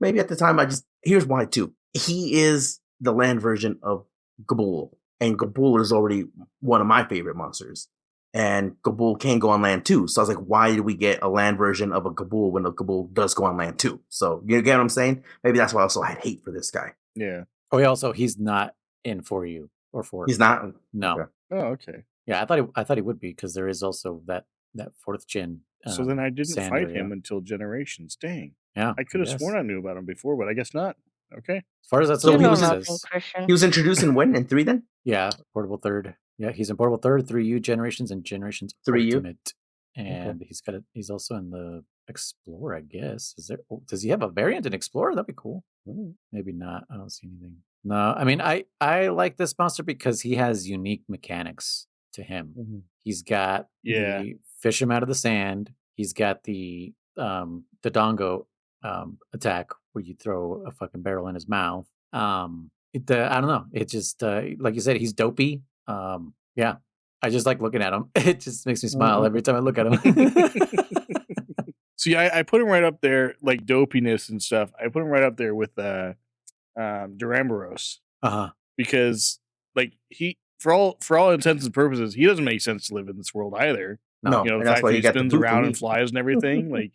maybe at the time, here's why too. He is the land version of Gabul, and Gabul is already one of my favorite monsters. And Gabul can go on land too. So I was like, why did we get a land version of a Gabul when a Gabul does go on land too? So you get what I'm saying? Maybe that's why I also had hate for this guy. Yeah. Oh, also he's not in for you or for. He's not. No. Okay. Oh, okay. Yeah, I thought he would be because there is also that fourth gen. So then I didn't sand fight area. him until Generations. Dang. Yeah, I could have guess. sworn I knew about him before, but I guess not. Okay. As far as that's So You he know was in- nothing, Christian. He was introduced in when? In 3 then? Yeah, Portable Third. Yeah, he's in Portable Third, 3U Generations, and Generations 3U? Ultimate. And he's also in the Explorer, I guess. Does he have a variant in Explorer? That'd be cool. Maybe not. I don't see anything. No, I mean I like this monster because he has unique mechanics to him. Mm-hmm. He's got the fish him out of the sand. He's got the dongo attack where you throw a fucking barrel in his mouth. I don't know. It just like you said, he's dopey. Yeah, I just like looking at him. It just makes me smile every time I look at him. See, I put him right up there, like dopiness and stuff. I put him right up there with Duramboros. Because like he, for all intents and purposes, he doesn't make sense to live in this world either. No, the and fact that's why that you he got the spins boot for around me. and flies and everything, like,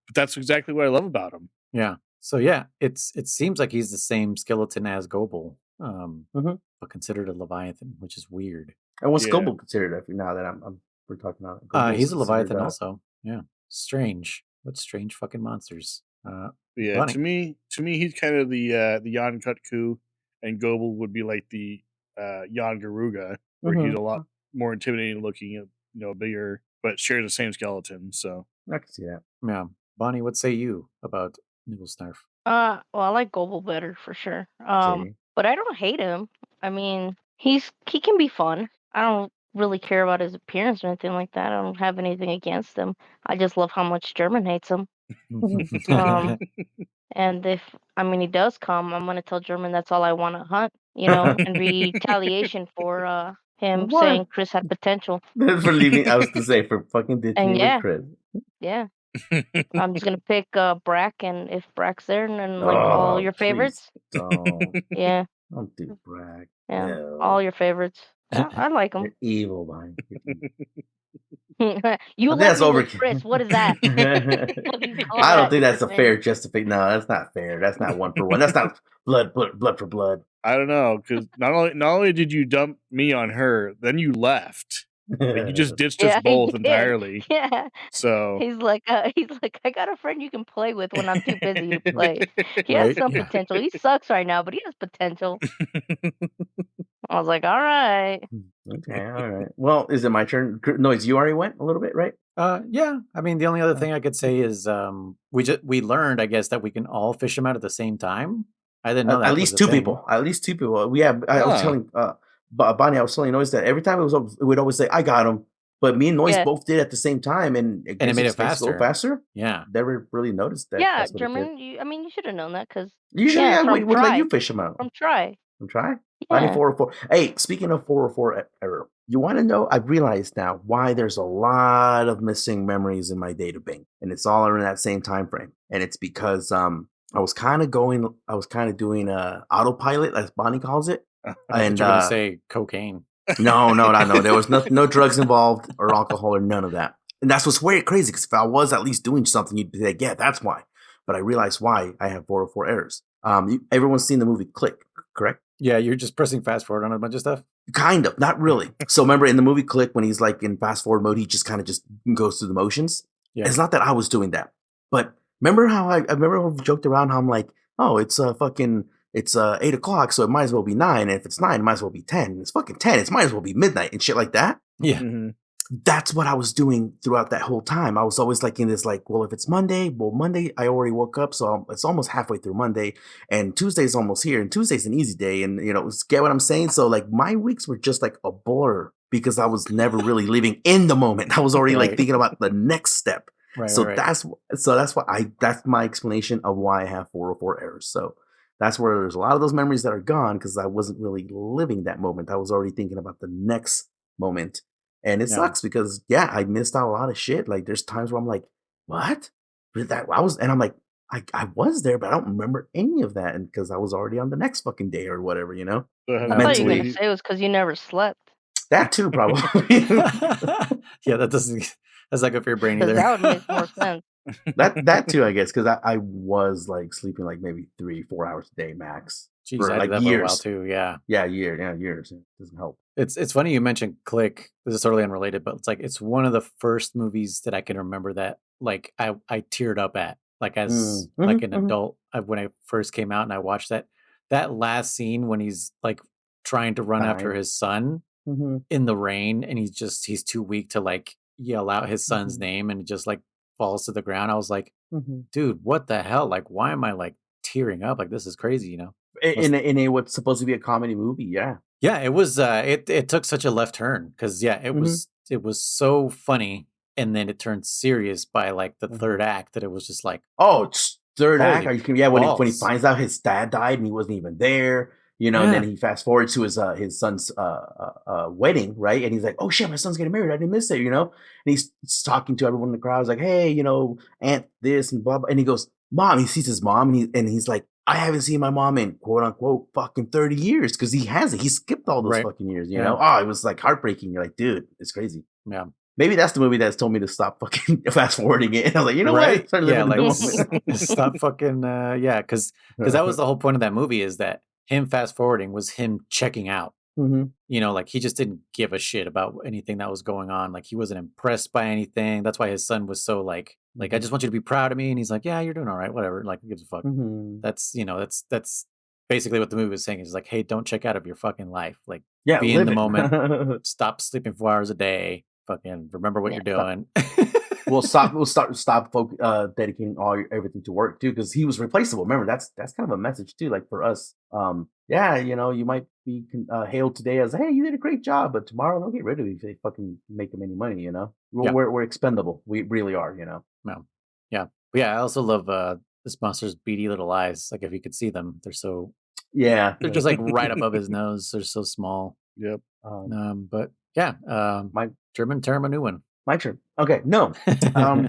but that's exactly what I love about him. Yeah. So yeah, it seems like he's the same skeleton as Gobel, but considered a Leviathan, which is weird. And what's Yeah. Gobel considered? Now that we're talking about it. Gobel's He's a Leviathan considered, also. Yeah. Strange. What strange fucking monsters. Yeah, Bunny. to me, he's kind of the Jan Kutku, and Gobel would be like the Jan Garuga, where he's a lot more intimidating looking, bigger, but shares the same skeleton. So I can see that. Yeah. Bonnie, what say you about Nibelsnarf? Well, I like Gobel better for sure. Okay. But I don't hate him. I mean, he can be fun. I don't really care about his appearance or anything like that. I don't have anything against him. I just love how much German hates him. And if he does come, I'm gonna tell German that's all I want to hunt, in retaliation for him What? saying Kriss had potential. For leaving, I was to say, for fucking ditching And with yeah. Chris. Yeah, I'm just gonna pick Brack, and if Brack's there, and then all your favorites. Don't Yeah, do Brack. yeah, No. all your favorites. Yeah, I like You're them. evil, Bonnie. You But like that's me with overkill. Kriss. What is that? I don't think that's a fair justification. No, that's not fair. That's not 1 for 1. That's not blood for blood. I don't know, because not only did you dump me on her, then you left. Like, you just ditched us Yeah, he both did. entirely. Yeah. So He's like, I got a friend you can play with when I'm too busy to play. He has Right? some Yeah. potential. He sucks right now, but he has potential. I was like, all right. Okay, all right. Well, is it my turn? Noise, you already went a little bit, right? Yeah. I mean, the only other thing I could say is we learned, I guess, that we can all fish them out at the same time. I didn't know that. At was least a 2 thing. people. At least 2 people. I was telling Bonnie, I was telling Noise that every time it would always say, I got him. But me and Noise Yeah. both did at the same time, and it made it faster. faster. Yeah. Never really noticed that. Yeah, that's what it did. German. You should have known that because Usually, Yeah, I from would let Try. you fish them out. from Try. From Try? Bonnie Yeah. 404. Hey, speaking of 404 error, you want to know? I've realized now why there's a lot of missing memories in my data bank, and it's all in that same time frame. And it's because I was kind of doing autopilot, as Bonnie calls it. I thought And you were going to say cocaine. no. There was no drugs involved or alcohol or none of that. And that's what's weird, crazy, because if I was at least doing something, you'd be like, yeah, that's why. But I realized why I have 404 errors. Everyone's seen the movie Click, correct? Yeah, you're just pressing fast forward on a bunch of stuff. Kind of, not really. So remember in the movie Click, when he's like in fast forward mode, he just kind of just goes through the motions. Yeah. It's not that I was doing that, but remember how I joked around how I'm like, oh, it's 8 o'clock, so it might as well be 9. And if it's 9, it might as well be 10. It's fucking 10. It might as well be midnight and shit like that. Yeah. That's what I was doing throughout that whole time. I was always like in this, like, well, if it's Monday, I already woke up, so it's almost halfway through Monday, and Tuesday's almost here, and Tuesday's an easy day, and get what I'm saying? So like my weeks were just like a blur because I was never really living in the moment. I was already like thinking about the next step. Right, so that's my explanation of why I have 404 errors. So that's where there's a lot of those memories that are gone because I wasn't really living that moment. I was already thinking about the next moment. And it sucks because I missed out a lot of shit. Like there's times where I'm like, what? And I'm like, I was there, but I don't remember any of that. And because I was already on the next fucking day or whatever, I thought you were going to say it was because you never slept. That too, probably. Yeah, that's not good for your brain either. That would make more sense. that too, I guess, because I was like sleeping like maybe 3-4 hours a day max. Jeez, I did that for a while too. Yeah. Years. It doesn't help. It's funny you mentioned Click. This is totally unrelated, but it's one of the first movies that I can remember that like I teared up at, like as like an adult when I first came out and I watched that last scene when he's like trying to run after his son in the rain and he's too weak to like yell out his son's name and just like falls to the ground. I was like, dude, what the hell? Like, why am I like tearing up? Like, this is crazy, In a what's supposed to be a comedy movie, yeah, it was. It took such a left turn because it was so funny, and then it turned serious by like the third act that it was just like, oh, it's third act. When he finds out his dad died and he wasn't even there, and then he fast forwards to his son's wedding, right? And he's like, oh shit, my son's getting married. I didn't miss it, And he's talking to everyone in the crowd. He's like, hey, aunt this and blah blah. And he goes, mom. He sees his mom, and he's like, I haven't seen my mom in quote unquote fucking 30 years because he hasn't. He skipped all those fucking years, Oh, it was like heartbreaking. You're like, dude, it's crazy. Yeah. Maybe that's the movie that's told me to stop fucking fast forwarding it. And I was like, you know what? Yeah, like stop fucking because that was the whole point of that movie is that him fast forwarding was him checking out. Like he just didn't give a shit about anything that was going on. Like he wasn't impressed by anything. That's why his son was so like I just want you to be proud of me. And he's like, yeah, you're doing all right, whatever. Like who gives a fuck? That's that's basically what the movie was saying. Is like, hey, don't check out of your fucking life. Like be in the moment. Stop sleeping 4 hours a day. Fucking remember what you're doing. We'll stop dedicating everything to work too, because he was replaceable. Remember, that's kind of a message too. Like for us, you might be hailed today as, hey, you did a great job, but tomorrow they'll get rid of you if they fucking make them any money. We're expendable. We really are. Yeah. I also love this monster's beady little eyes. Like if you could see them, they're so they're just like right above his nose. They're so small. Yep. But yeah, my German term, a new one. My turn. Okay, no. I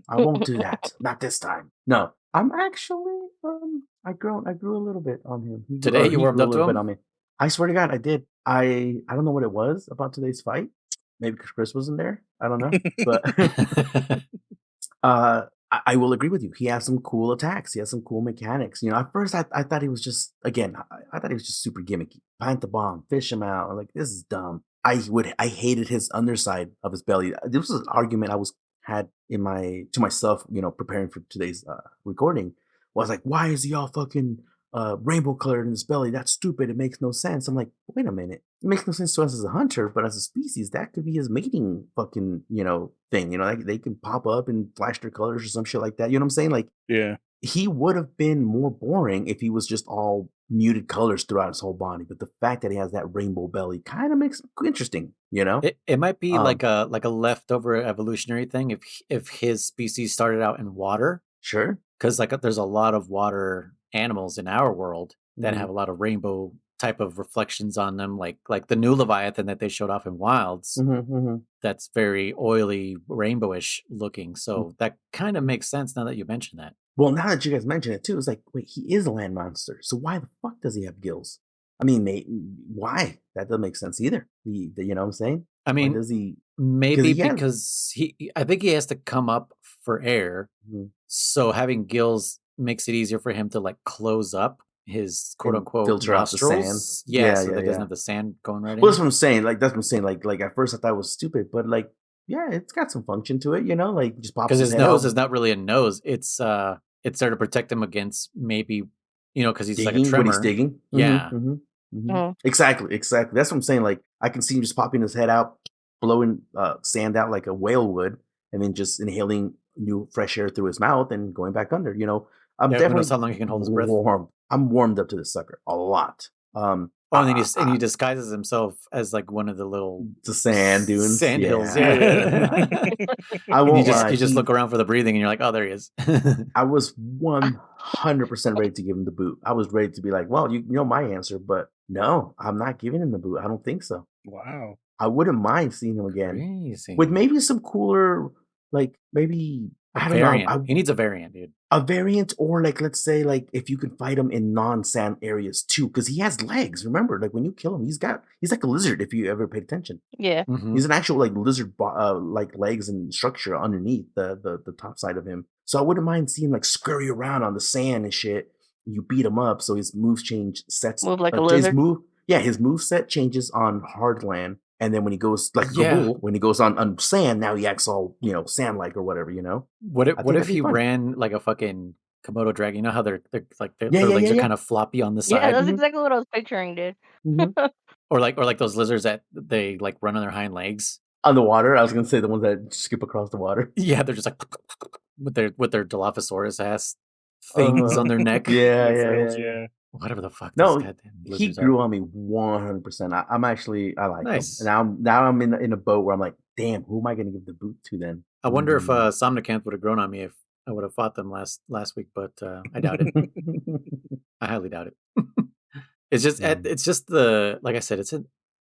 won't do that. Not this time. No. I'm actually I grew a little bit on him. Today you warmed up to him? On me. I swear to God, I did. I don't know what it was about today's fight. Maybe because Kriss wasn't there. I don't know. But I will agree with you. He has some cool attacks. He has some cool mechanics. At first I thought he was just I thought he was just super gimmicky. Plant the bomb, fish him out. I'm like, this is dumb. I hated his underside of his belly. This was an argument I had to myself, preparing for today's recording. Was like, why is he all fucking rainbow colored in his belly? That's stupid. It makes no sense. I'm like, wait a minute. It makes no sense to us as a hunter, but as a species, that could be his mating fucking thing. They can pop up and flash their colors or some shit like that. You know what I'm saying? Like, yeah. He would have been more boring if he was just all muted colors throughout his whole body. But the fact that he has that rainbow belly kind of makes it interesting, It might be like a leftover evolutionary thing if his species started out in water. Sure. Because there's a lot of water animals in our world that have a lot of rainbow type of reflections on them, like the new Leviathan that they showed off in Wilds. That's very oily, rainbowish looking. So that kind of makes sense now that you mention that. Well, now that you guys mention it too, it's like, wait, he is a land monster. So why the fuck does he have gills? I mean, why? That doesn't make sense either. You know what I'm saying? I Why mean, does he? maybe he has- because I think he has to come up for air. Mhm. So having gills makes it easier for him to like close up his quote And unquote filter out the nostrils. sand. Yeah, so that doesn't have the sand going right in. Well, that's what I'm saying. Like that's what I'm saying. Like at first I thought it was stupid, but like yeah, it's got some function to it. You know, like just pops because his head nose out. is not really a nose. It's there to protect him against maybe because he's like a Digging, when he's trimmer. digging. Yeah. Exactly. That's what I'm saying. Like I can see him just popping his head out, blowing sand out like a whale would, and then just inhaling new fresh air through his mouth and going back under. You know, I'm who knows definitely how long he can hold his breath. I'm warmed up to this sucker a lot. And then he disguises himself as like one of the little sand dunes, sand hills. Yeah. I won't lie. You just look around for the breathing, and you're like, oh, there he is. I was 100% ready to give him the boot. I was ready to be like, well, you know my answer, but no, I'm not giving him the boot. I don't think so. Wow. I wouldn't mind seeing him again Crazy. with maybe some cooler, like maybe I don't variant. know. He needs a variant, dude. A variant, or like let's say like if you can fight him in non-sand areas too, because he has legs. Remember, like when you kill him, he's like a lizard. If you ever paid attention, Yeah, he's an actual like lizard, like legs and structure underneath the top side of him. So I wouldn't mind seeing like scurry around on the sand and shit. You beat him up, so his moves change sets. Move like a lizard. His move set changes on hard land. And then when he goes like bull, when he goes on sand, now he acts all sand like or whatever. What if he ran like a fucking Komodo dragon? You know how their legs are kind of floppy on the side. Yeah, that's exactly what I was picturing, dude. or like those lizards that they like run on their hind legs on the water. I was gonna say the ones that skip across the water. Yeah, they're just like with their Dilophosaurus ass things on their neck. Yeah. Whatever the fuck. No, he grew on me 100%. I'm actually I like him. Now I'm in a boat where I'm like, damn, who am I going to give the boot to then? I wonder if Somnicanth would have grown on me if I would have fought them last week, but I doubt it. I highly doubt it. It's just the like I said,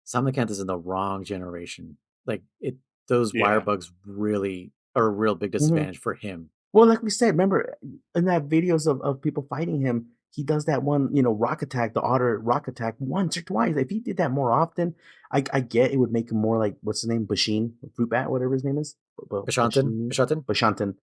Somnicanth is in the wrong generation. Like those wire bugs really are a real big disadvantage for him. Well, like we said, remember in that videos of people fighting him. He does that one, rock attack, the otter rock attack once or twice. If he did that more often, I get it would make him more like, what's his name? Bashin, fruit bat, whatever his name is. Bashantan.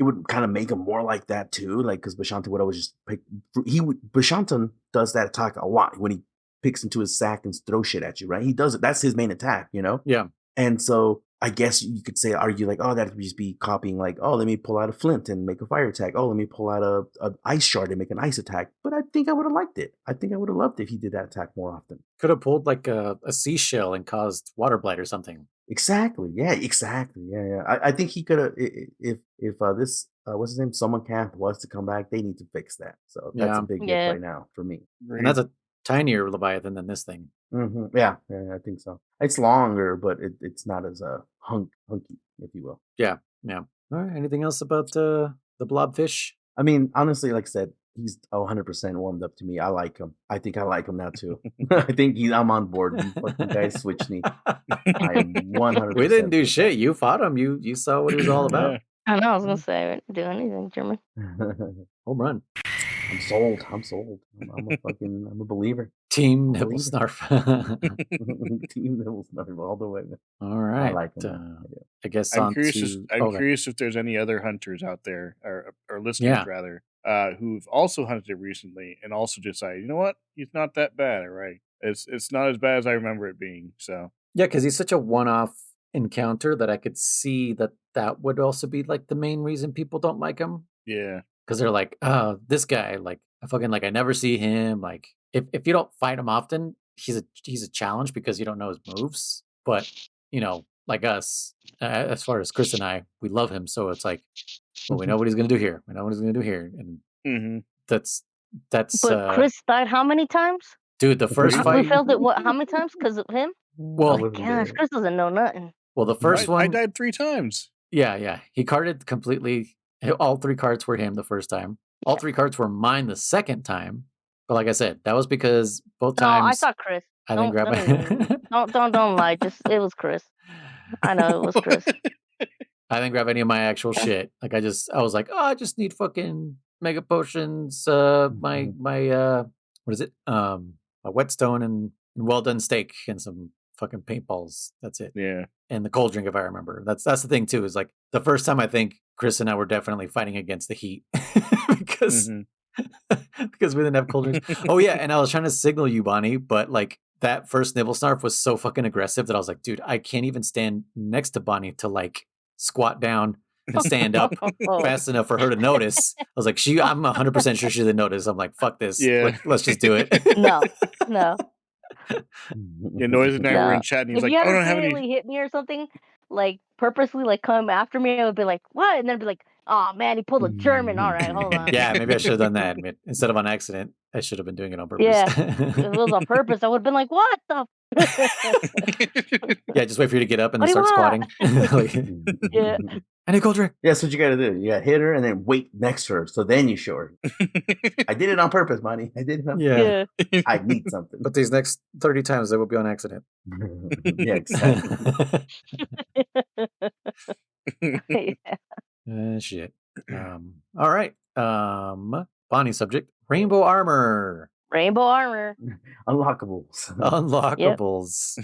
It would kind of make him more like that too. Like, cause Bashantan would always just pick, Bashantan does that attack a lot when he picks into his sack and throws shit at you, right? He does it. That's his main attack, Yeah. And so I guess you could argue like, oh, that'd just be copying like, oh, let me pull out a flint and make a fire attack. Oh, let me pull out a ice shard and make an ice attack. But I think I would have liked it. I think I would have loved it if he did that attack more often. Could have pulled like a seashell and caused water blight or something. Exactly. Yeah, exactly. Yeah. I think he could have, if this, what's his name? Somnicanth was to come back, they need to fix that. So that's a big gift right now for me. And that's a tinier Leviathan than this thing. Mm-hmm. Yeah, I think so. It's longer, but it's not as hunky, if you will. Yeah. All right. Anything else about the blobfish? I mean, honestly, like I said, he's 100% warmed up to me. I like him. I think I like him now too. I think I'm on board. You fucking guys switch me. I am 100%. We didn't do shit. You fought him. You saw what he was all about. I know. I was gonna say I didn't do anything, German. Home run. I'm sold. I'm a believer. Team Nibelsnarf. Team Nibelsnarf all the way. All right. I like him. I guess I'm curious if there's any other hunters out there or listeners rather who've also hunted recently and also decided, you know what, he's not that bad. All right, it's not as bad as I remember it being. So yeah, because he's such a one-off encounter that I could see that would also be like the main reason people don't like him. Yeah. Because they're like, oh, this guy, like I never see him. Like if you don't fight him often, he's a challenge because you don't know his moves. But like us, as far as Kriss and I, we love him. So it's like, well, we know what he's gonna do here. And that's. But Kriss died how many times? Dude, the first fight. We failed it. What? How many times? Because of him? Well, gosh, Kriss doesn't know nothing. Well, the first one, I died 3 times. Yeah. He carded completely. All 3 cards were him the first time. All 3 cards were mine the second time. But like I said, that was because both times. No, I saw Kriss. I didn't grab my. Don't lie. It was Kriss. I know it was Kriss. I didn't grab any of my actual shit. Like I was like, oh, I just need fucking mega potions, my what is it? A whetstone and well done steak and some fucking paintballs. That's it. Yeah. And the cold drink, if I remember. That's the thing too. Is like the first time I think Kriss and I were definitely fighting against the heat because because we didn't have cold drinks. Oh yeah, and I was trying to signal you, Bonnie, but like that first Nibelsnarf was so fucking aggressive that I was like, dude, I can't even stand next to Bonnie to like squat down and stand up fast enough for her to notice. I was like, I'm 100% sure she didn't notice. I'm like, fuck this. Yeah. Let's just do it. No. Yeah, Noise and I were in chat, and he's If like, you "I had don't have any." repeatedly hit me or something, like purposely, like come after me, I would be like, "What?" And then be like, "Oh man, he pulled a German. All right, hold on." Yeah, maybe I should have done that. Instead of on accident, I should have been doing it on purpose. Yeah, if it was on purpose, I would have been like, "What the?" Yeah, just wait for you to get up and then What do start you squatting. Yeah. I need cold drink. Yeah, that's what you got to do. You got to hit her and then wait next to her. So then you show her. I did it on purpose, Money. I did it on Yeah. Yeah. I need something. But these next 30 times, they will be on accident. Yeah, exactly. Yeah. Shit. All right. Bonnie subject. Rainbow armor. Rainbow armor. Unlockables. Unlockables.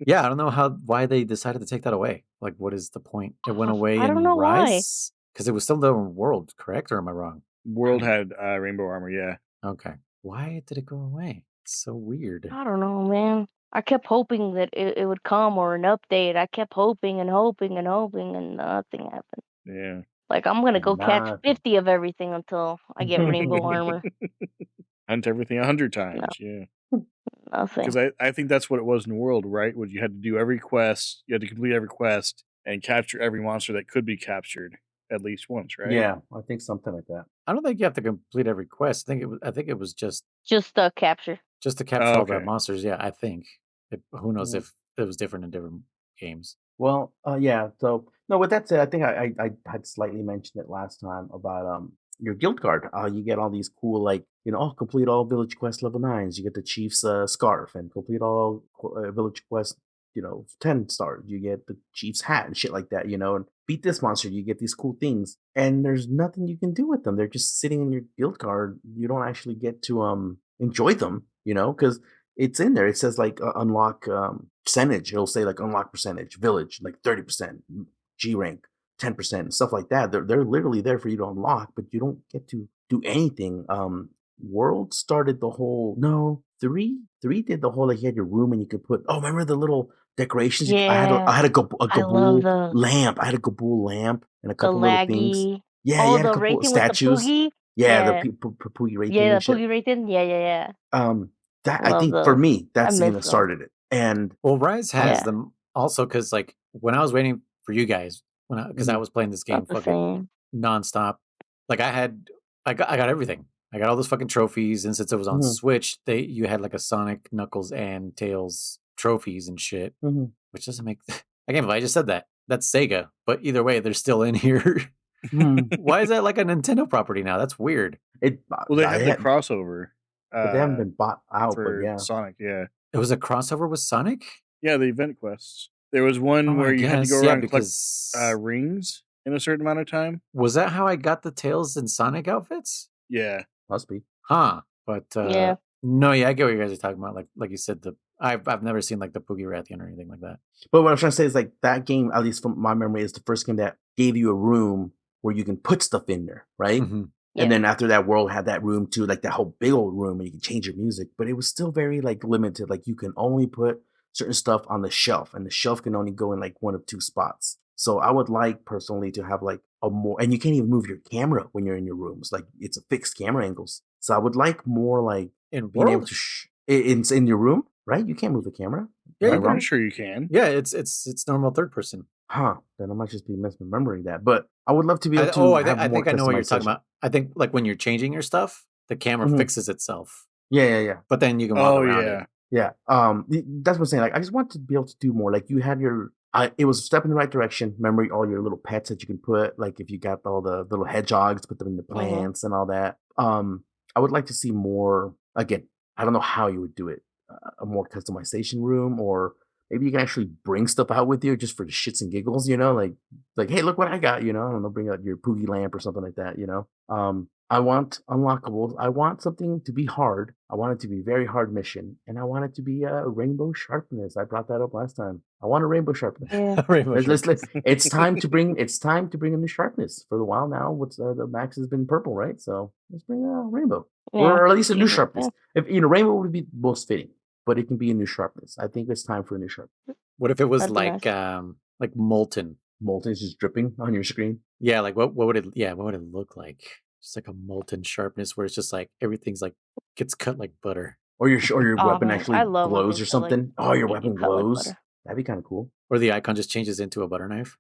Yeah, I don't know why they decided to take that away. Like, what is the point? It went away I don't in know why. Rise? Because it was still the world, correct? Or am I wrong? World had rainbow armor, yeah. Okay. Why did it go away? It's so weird. I don't know, man. I kept hoping that it would come or an update. I kept hoping and hoping and hoping, and nothing happened. Yeah. Like, I'm gonna go catch Nothing. 50 of everything until I get rainbow armor. Hunt everything 100 times, yeah. Nothing. Because I think that's what it was in World, right? Was you had to do every quest, you had to complete every quest, and capture every monster that could be captured at least once, right? Yeah, I think something like that. I don't think you have to complete every quest. I think it was just capture. to capture all the Okay. monsters. Yeah, I think. Who knows if it was different in different games. Well, yeah. So no, with that said, I think I had slightly mentioned it last time about your guild card. You get all these cool complete all village quest level 9s. You get the chief's scarf and complete all village quest 10 stars. You get the chief's hat and shit like that. And beat this monster. You get these cool things, and there's nothing you can do with them. They're just sitting in your guild card. You don't actually get to enjoy them. Because it's in there. It says like unlock percentage. It'll say like unlock percentage, village, like 30%, G rank, 10%, and stuff like that. They're literally there for you to unlock, but you don't get to do anything. World started the whole 3 did the whole like you had your room and you could put remember the little decorations? Yeah. I had a I love Gabool those. lamp. I had a Gabool lamp and a The couple little things. laggy. Yeah, Oh, you had a the couple rating with the statues. Poogie. Yeah, the Poogie rating Yeah, the and shit. Poogie rating. Yeah. That Love I think for those. me, that's the miss thing that them. started it. And Well, Rise has Yeah. them also because like when I was waiting for you guys, because I was playing this game Not the fucking same. nonstop, like I got everything. I got all those fucking trophies, and since it was on Switch, you had like a Sonic, Knuckles, and Tails trophies and shit, which doesn't make. I can't believe I just said that. That's Sega, but either way, they're still in here. Why is that like a Nintendo property now? That's weird. Well, they had the crossover. But they haven't been bought out. For But yeah, Sonic, yeah. It was a crossover with Sonic? Yeah, the event quests. There was one where you had to go around and collect rings in a certain amount of time. Was that how I got the Tails and Sonic outfits? Yeah. Must be. Huh. But Yeah. no, yeah, I get what you guys are talking about. Like you said, I've never seen like the Poogie Rathian or anything like that. But what I'm trying to say is like that game, at least from my memory, is the first game that gave you a room where you can put stuff in there, right? Yeah. And then after that, World had that room too, like that whole big old room, and you can change your music. But it was still very like limited. Like you can only put certain stuff on the shelf, and the shelf can only go in like one of 2 spots. So I would like personally to have like a more, and you can't even move your camera when you're in your rooms. Like it's a fixed camera angles. So I would like more like in being able World? to in your room, right? You can't move the camera. Yeah, I'm pretty sure you can. Yeah, it's normal third person. Huh? Then I might just be misremembering that. But I would love to be able to. I think I know what you're talking about. I think like when you're changing your stuff, the camera fixes itself. Yeah. But then you can walk around yeah. it. Yeah. That's what I'm saying. Like I just want to be able to do more. Like you had your. It was a step in the right direction. Remember all your little pets that you can put. Like if you got all the little hedgehogs, put them in the plants and all that. I would like to see more. Again, I don't know how you would do it. A more customization room, or maybe you can actually bring stuff out with you just for the shits and giggles, like hey, look what I got, I don't know, bring out your Poogie lamp or something like that, I want unlockables. I want something to be hard. I want it to be very hard mission, and I want it to be a rainbow sharpness. I brought that up last time. I want a rainbow sharpness. Yeah. Rainbow sharpness. It's time to bring a new sharpness. For the while now, what's the max has been purple, right? So let's bring a rainbow, or at least a new sharpness. If rainbow would be most fitting, but it can be a new sharpness. I think it's time for a new sharpness. What if it was That'd be nice. like molten? Molten is just dripping on your screen. Yeah, like what would it look like? Just like a molten sharpness where it's just like everything's like gets cut like butter. Or your weapon man, actually I love when glows they or feel like something. Oh, your they weapon get cut like glows. butter. That'd be kind of cool. Or the icon just changes into a butter knife.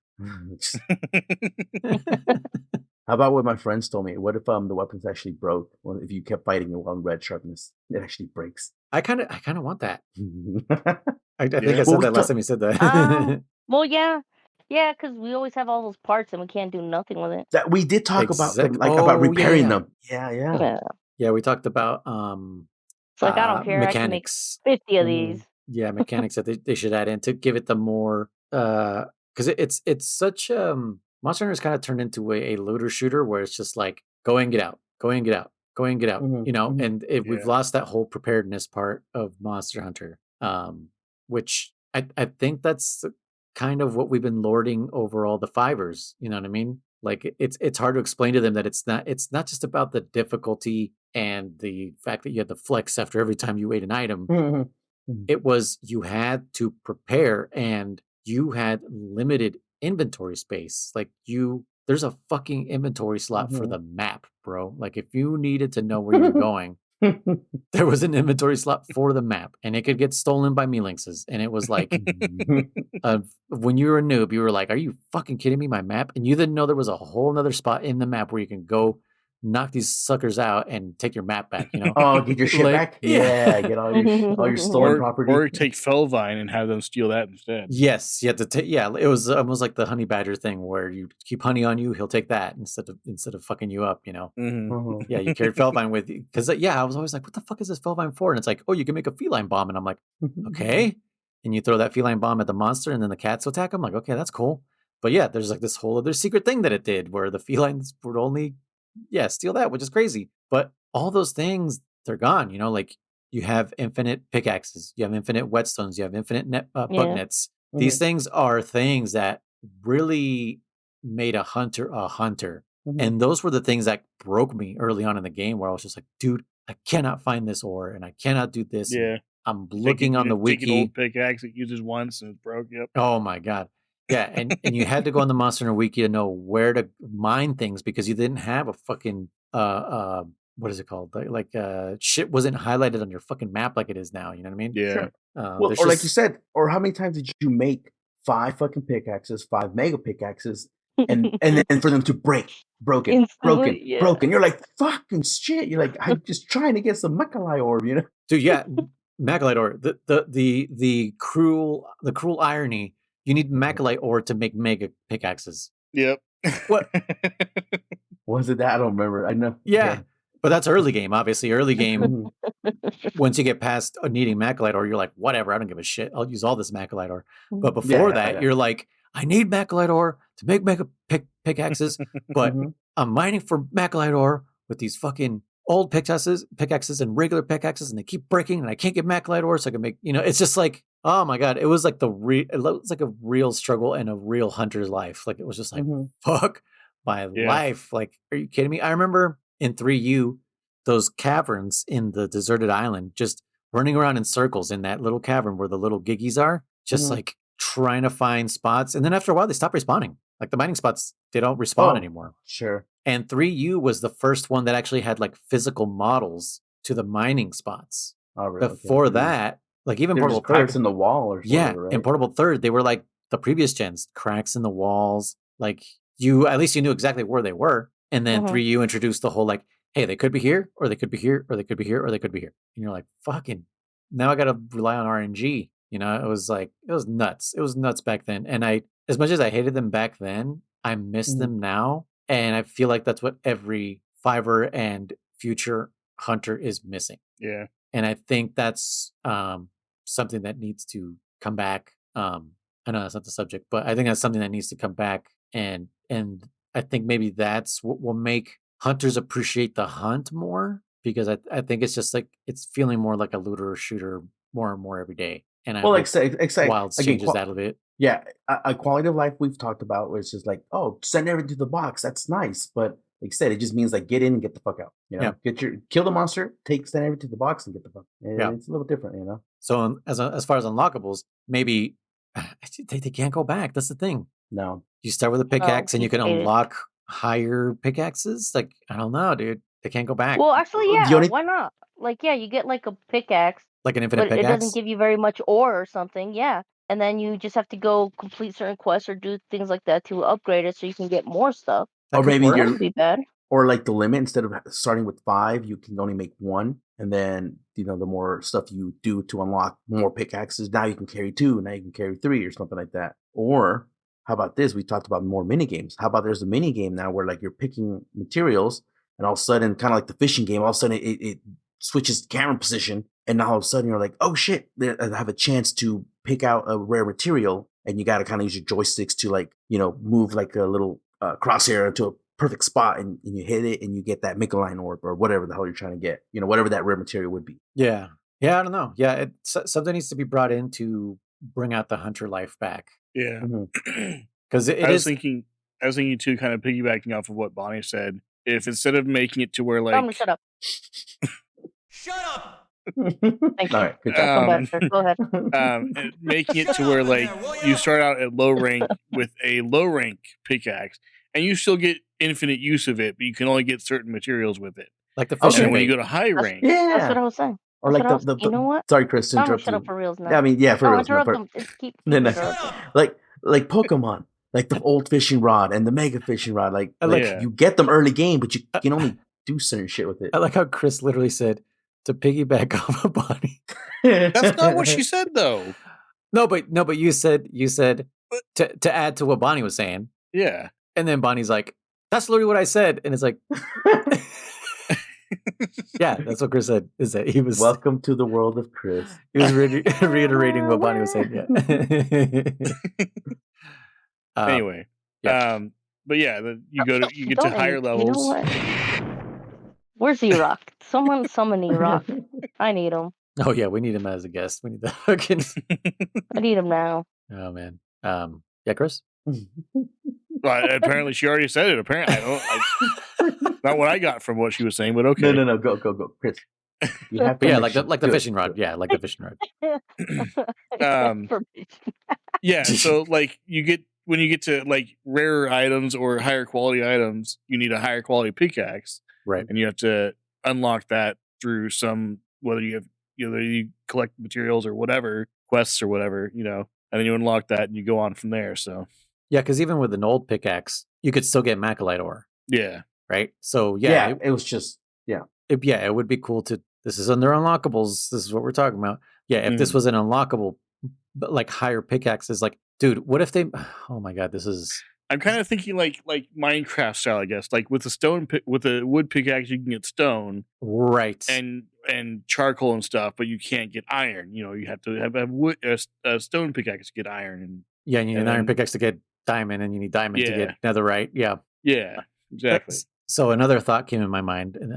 How about what my friends told me? What if the weapons actually broke? Well, if you kept fighting it on red sharpness, it actually breaks. I kind of want that. I think Yeah. I said that last time you said that. Well, yeah, because we always have all those parts and we can't do nothing with it. That we did talk about Oh, repairing yeah. them. Yeah. Yeah. Yeah, we talked about It's like I don't care. mechanics. I can make 50 of these. Yeah, mechanics that they should add in to give it the more because it's such Monster Hunter's kind of turned into a looter shooter where it's just like go and get out, go and get out, go and get out, and we've lost that whole preparedness part of Monster Hunter, which I think that's kind of what we've been lording over all the fivers. You know what I mean? Like it's hard to explain to them that it's not just about the difficulty and the fact that you had to flex after every time you ate an item. It was you had to prepare and you had limited inventory space. Like there's a fucking inventory slot for the map, bro. Like if you needed to know where you're going, there was an inventory slot for the map, and it could get stolen by mealinxes. And it was like, when you were a noob, you were like, "Are you fucking kidding me? My map!" And you didn't know there was a whole other spot in the map where you can go knock these suckers out and take your map back. Oh, get your shit back. Yeah, get all your stolen property. Or take Felvine and have them steal that instead. Yes, you had to take. Yeah, it was almost like the honey badger thing where you keep honey on you, he'll take that instead of fucking you up. Yeah, you carried Felvine with you because I was always like, what the fuck is this Felvine for? And it's like, oh, you can make a feline bomb, and I'm like, okay. And you throw that feline bomb at the monster, and then the cats will attack him. Like, okay, that's cool. But yeah, there's like this whole other secret thing that it did where the felines would only steal that, which is crazy. But all those things, they're gone. Like you have infinite pickaxes, you have infinite whetstones, you have infinite bug nets. These things are things that really made a hunter a hunter. And those were the things that broke me early on in the game where I was just like, dude, I cannot find this ore and I cannot do this. Yeah. I'm looking on the wiki. Take an old pickaxe it uses once and it's broke. Yep. Oh my God. Yeah, and you had to go on the Monster Hunter Wiki to know where to mine things because you didn't have a fucking what is it called? Like shit wasn't highlighted on your fucking map like it is now. You know what I mean? Yeah. Sure. Well, or like you said, or how many times did you make 5 fucking pickaxes, 5 mega pickaxes, and then for them to broken. You're like fucking shit. You're like, I'm just trying to get some Makalai orb, Dude, yeah, Makalite ore. The cruel irony. You need Makalite ore to make mega pickaxes. Yep. What? Was it that? I don't remember. I know. Yeah. But that's early game, obviously. Early game, once you get past needing Makalite ore, you're like, whatever, I don't give a shit. I'll use all this Makalite ore. But before that, you're like, I need Makalite ore to make mega pickaxes, but I'm mining for Makalite ore with these fucking old pickaxes and regular pickaxes, and they keep breaking, and I can't get Makalite ore, so I can make, it's just like, oh my God, it was like it was like a real struggle and a real hunter's life. Like it was just like, fuck my life. Like, are you kidding me? I remember in 3U, those caverns in the deserted island, just running around in circles in that little cavern where the little giggies are, just like trying to find spots. And then after a while, they stop respawning. Like the mining spots, they don't respawn anymore. Sure. And 3U was the first one that actually had like physical models to the mining spots. Oh, really? Before that, like even Portable Third, cracks in the wall or something, right? In Portable Third, they were like the previous gens, cracks in the walls. Like at least you knew exactly where they were. And then 3U introduced the whole like, hey, they could be here, or they could be here, or they could be here, or they could be here. And you're like, fucking, now I got to rely on RNG. It was like, it was nuts. It was nuts back then. And as much as I hated them back then, I miss them now. And I feel like that's what every Fiver and future hunter is missing. Yeah. And I think that's something that needs to come back I know that's not the subject, but I think that's something that needs to come back, and I think maybe that's what will make hunters appreciate the hunt more, because I think it's just like it's feeling more like a looter or shooter more and more every day, and I Well, hope exciting Wilds again. changes that a bit. Yeah, a quality of life we've talked about where it's just like, oh, send everything to the box. That's nice, but like I said, it just means like get in and get the fuck out. You know, kill the monster, send everything to the box and get the fuck. It's a little different, you know. So as far as unlockables, maybe they can't go back. That's the thing. No, you start with a pickaxe and you can unlock higher pickaxes. Like, I don't know, dude. They can't go back. Well, actually, yeah. Why not? Like, yeah, you get like a pickaxe, like an infinite pickaxe. It doesn't give you very much ore or something. Yeah, and then you just have to go complete certain quests or do things like that to upgrade it so you can get more stuff. Or maybe wouldn't be bad. Or like the limit, instead of starting with 5, you can only make 1, and then the more stuff you do to unlock more pickaxes, now you can carry 2, now you can carry 3, or something like that. Or how about this? We talked about more mini games. How about there's a mini game now where like you're picking materials, and all of a sudden, kind of like the fishing game, all of a sudden it switches camera position, and now all of a sudden you're like, oh shit, I have a chance to pick out a rare material, and you got to kind of use your joysticks to like move like a little crosshair into a perfect spot, and you hit it and you get that Mickeline orb or whatever the hell you're trying to get, whatever that rare material would be. Yeah, I don't know. Yeah, something needs to be brought in to bring out the hunter life back. Yeah, because I was thinking too, kind of piggybacking off of what Bonnie said. If instead of making it to where like, shut up. Shut up. Thank you. All right, good job. Go ahead. Making it to where like you start out at low rank with a low rank pickaxe, and you still get infinite use of it, but you can only get certain materials with it. Like the fishing. And when you go to high rank, that's what I was saying. Or like the you know what? Sorry, Chris, to interrupt shut you. up for reals now. Yeah, I mean, yeah, for reals. Interrupt them. Keep Like Pokemon, like the old fishing rod and the mega fishing rod. Like you get them early game, but you can only do certain shit with it. I like how Chris literally said to piggyback off of Bonnie. That's not what she said, though. No, but you said to add to what Bonnie was saying. Yeah, and then Bonnie's like, "That's literally what I said," and it's like. Yeah, that's what Chris said. Is that he was welcome to the world of Chris. He was reiterating what Bonnie was saying. Yeah. Anyway, but yeah, you get to higher levels. You know what? Where's E-Rock? Someone summon E-Rock. I need him. Oh yeah, we need him as a guest. We need the fucking. I need him now. Oh man. Yeah, Chris. Well, apparently she already said it. Apparently, not what I got from what she was saying, but okay. No, go, Chris. You have to like the fishing rod. Yeah, like the fishing rod. Yeah, so like when you get to like rarer items or higher quality items, you need a higher quality pickaxe, right? And you have to unlock that through whether you collect materials or whatever, quests or whatever, and then you unlock that and you go on from there. So. Yeah, because even with an old pickaxe, you could still get Macalite ore. Yeah. Right? So, it was just, it would be cool to, this is under unlockables, this is what we're talking about. Yeah, if this was an unlockable, but like higher pickaxes, like, dude, what if they, oh my God, this is. I'm kind of thinking like Minecraft style, I guess. Like with a wood pickaxe, you can get stone. Right. And charcoal and stuff, but you can't get iron. You have to have a stone pickaxe to get iron. And yeah, you need an iron pickaxe to get diamond, and you need diamond to get netherite. Yeah. Yeah, exactly. So another thought came in my mind, and